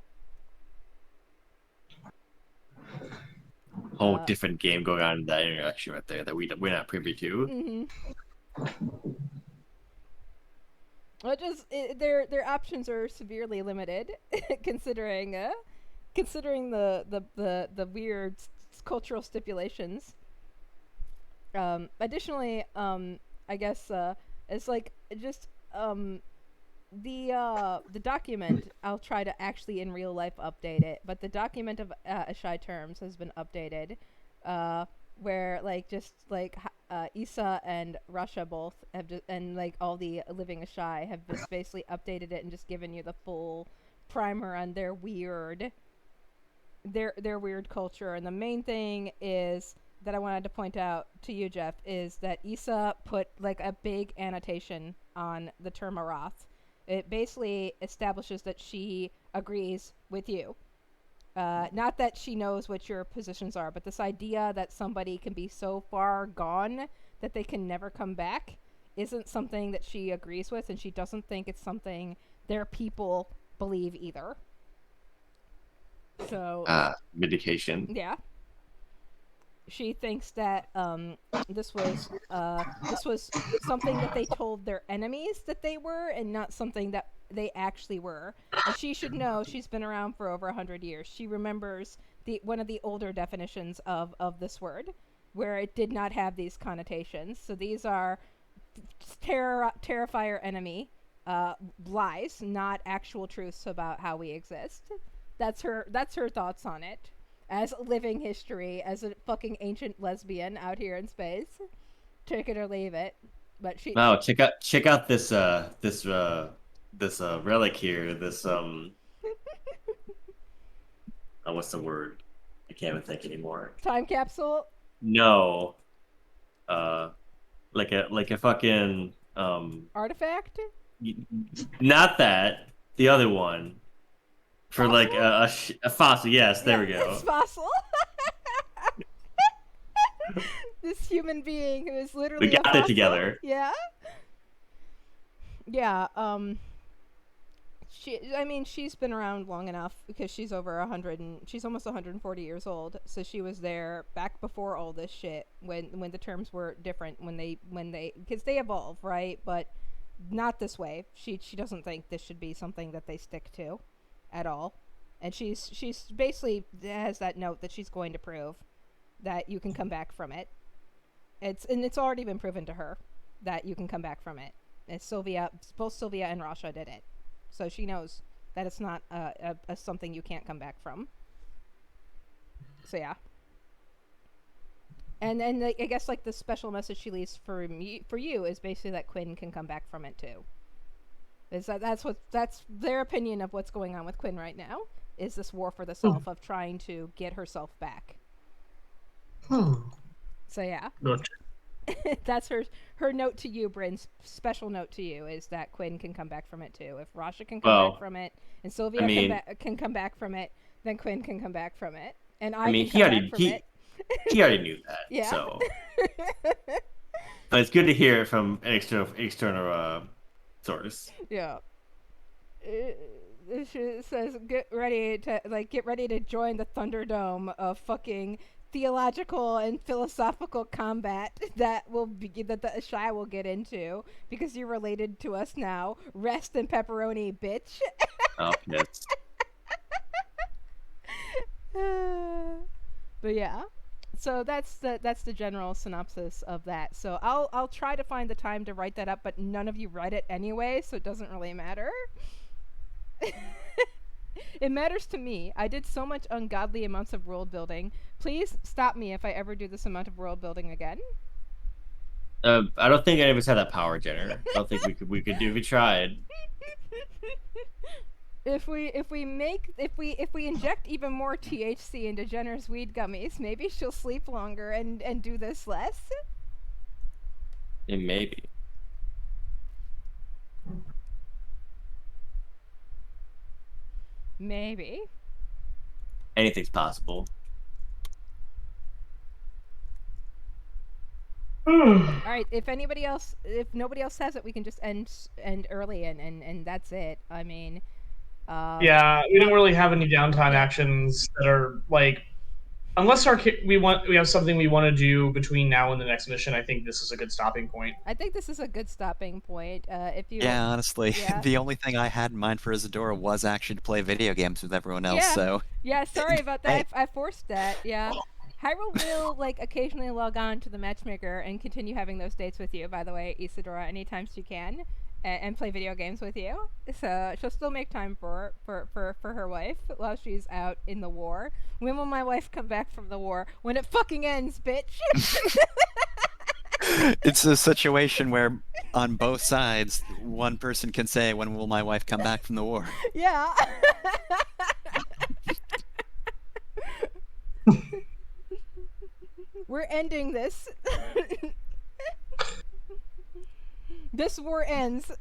Whole different game going on in that interaction right there that we're not privy to. Mm-hmm. Well, their options are severely limited, considering the weird cultural stipulations. Additionally, I guess it's like just the document. I'll try to actually in real life update it, but the document of Ashai terms has been updated. where like just like Issa and Russia both have just, and like all the Living Ashai have just basically updated it and just given you the full primer on their weird culture. And the main thing is that I wanted to point out to you, Jeff, is that Issa put like a big annotation on the term Arath. It basically establishes that she agrees with you. Not that she knows what your positions are, but this idea that somebody can be so far gone that they can never come back isn't something that she agrees with, and she doesn't think it's something their people believe either. So Vindication. yeah, she thinks that this was something that they told their enemies that they were, and not something that they actually were. And she should know, she's been around for over 100 years. She remembers one of the older definitions of this word, where it did not have these connotations. So these are terrifier enemy lies, not actual truths about how we exist. That's her thoughts on it. As living history, as a fucking ancient lesbian out here in space. Take it or leave it. But she Wow, check out this relic here. This what's the word? I can't even think anymore. time capsule. No. Like a fucking Artifact? not that. The other one. For like a fossil. Yes, there we go. It's fossil. This human being who is literally We got a it fossil. together. Yeah. Yeah, she's been around long enough because she's over 100 and she's almost 140 years old. So she was there back before all this shit when the terms were different, when they because they evolve, right? But not this way. She doesn't think this should be something that they stick to at all. And she's basically has that note that she's going to prove that you can come back from it. It's already been proven to her that you can come back from it. Both Sylvia and Rasha did it. So she knows that it's not a something you can't come back from. So yeah. And then I guess like the special message she leaves for you is basically that Quinn can come back from it too. That's their opinion of what's going on with Quinn right now, is this war for the self of trying to get herself back. So yeah. Gotcha. That's her note to you, Bryn's special note to you, is that Quinn can come back from it too. If Rasha can come back from it, and Sylvia can come back from it, then Quinn can come back from it, and I can come back from it. He already knew that. Yeah. So, but it's good to hear it from an external source. Yeah. It says get ready to join the Thunderdome of fucking theological and philosophical combat that the Ashai will get into because you're related to us now. Rest in pepperoni, bitch. Oh, yes. But yeah. So that's the general synopsis of that. So I'll try to find the time to write that up, but none of you read it anyway, so it doesn't really matter. It matters to me. I did so much ungodly amounts of world building. Please stop me if I ever do this amount of world building again. I don't think any of us had that power, Jenner. I don't think we could do if we tried. If we inject even more THC into Jenner's weed gummies, maybe she'll sleep longer and do this less. Maybe. Maybe. Anything's possible. Alright, if nobody else has it, we can just end early and that's it. I mean, yeah, we don't really have any downtime actions that are like, unless we have something we want to do between now and the next mission. I think this is a good stopping point. I think this is a good stopping point. Yeah, honestly, Yeah. the only thing I had in mind for Isadora was actually to play video games with everyone else. Yeah. So Yeah, sorry about that. Hey. I forced that. Yeah. Hyrule will occasionally log on to the matchmaker and continue having those dates with you. By the way, Isadora, anytime she can, and play video games with you. So she'll still make time for her wife while she's out in the war. When will my wife come back from the war? When it fucking ends, bitch. It's a situation where on both sides, one person can say, "When will my wife come back from the war?" Yeah. We're ending this. This war ends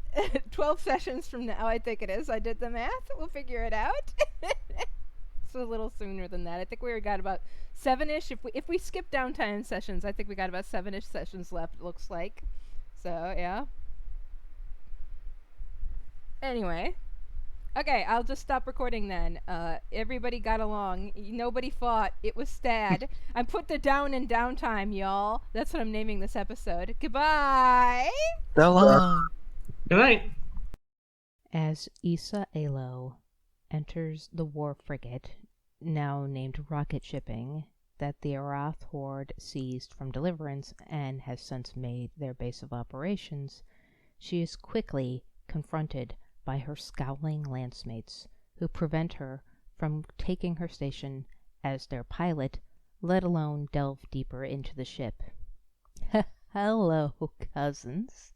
12 sessions from now, I think it is. I did the math. We'll figure it out. It's a little sooner than that. I think we got about 7-ish. If we skip downtime sessions, I think we got about 7-ish sessions left, it looks like. So, yeah. Anyway. Okay, I'll just stop recording then. Everybody got along. Nobody fought. It was Stad. I put the down in downtime, y'all. That's what I'm naming this episode. Goodbye! So long. Good night. As Issa Alo enters the war frigate, now named Rocket Shipping, that the Arath Horde seized from Deliverance and has since made their base of operations, she is quickly confronted by her scowling lancemates, who prevent her from taking her station as their pilot, let alone delve deeper into the ship. Hello, cousins.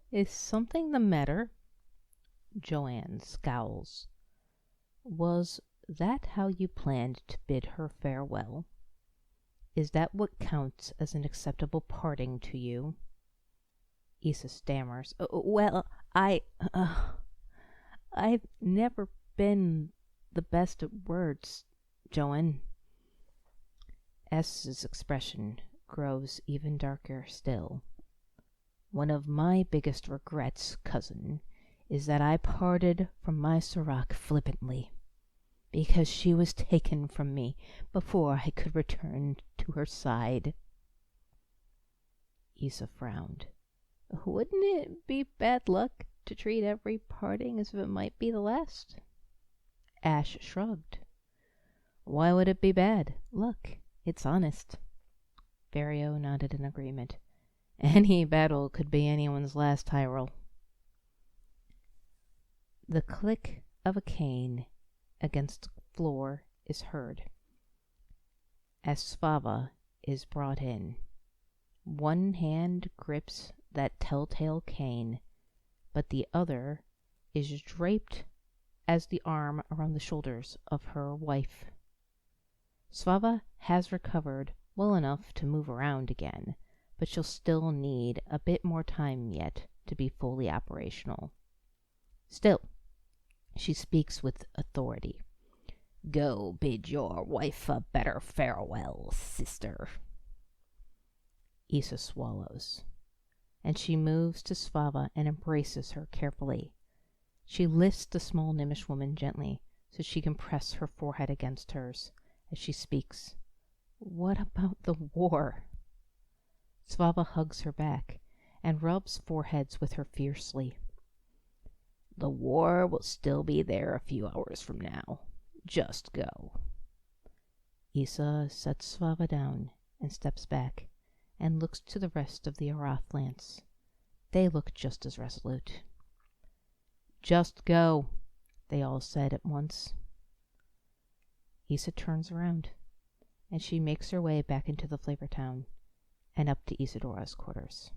Is something the matter? Joanne scowls. Was that how you planned to bid her farewell? Is that what counts as an acceptable parting to you? Issa stammers. Well, I've never been the best at words, Joanne. S's expression grows even darker still. One of my biggest regrets, cousin, is that I parted from my Serac flippantly, because she was taken from me before I could return to her side. Issa frowned. Wouldn't it be bad luck to treat every parting as if it might be the last? Ash shrugged. Why would it be bad? Look, it's honest. Vario nodded in agreement. Any battle could be anyone's last, Hyrule. The click of a cane against the floor is heard as Svava is brought in. One hand grips that telltale cane, but the other is draped as the arm around the shoulders of her wife. Svava has recovered well enough to move around again, but she'll still need a bit more time yet to be fully operational. Still, she speaks with authority. Go bid your wife a better farewell, sister. Issa swallows, and she moves to Svava and embraces her carefully. She lifts the small Nimish woman gently so she can press her forehead against hers as she speaks. What about the war? Svava hugs her back and rubs foreheads with her fiercely. The war will still be there a few hours from now. Just go. Issa sets Svava down and steps back and looks to the rest of the Arath Lance. They look just as resolute. Just go, they all said at once. Issa turns around, and she makes her way back into the Flavor Town and up to Isadora's quarters.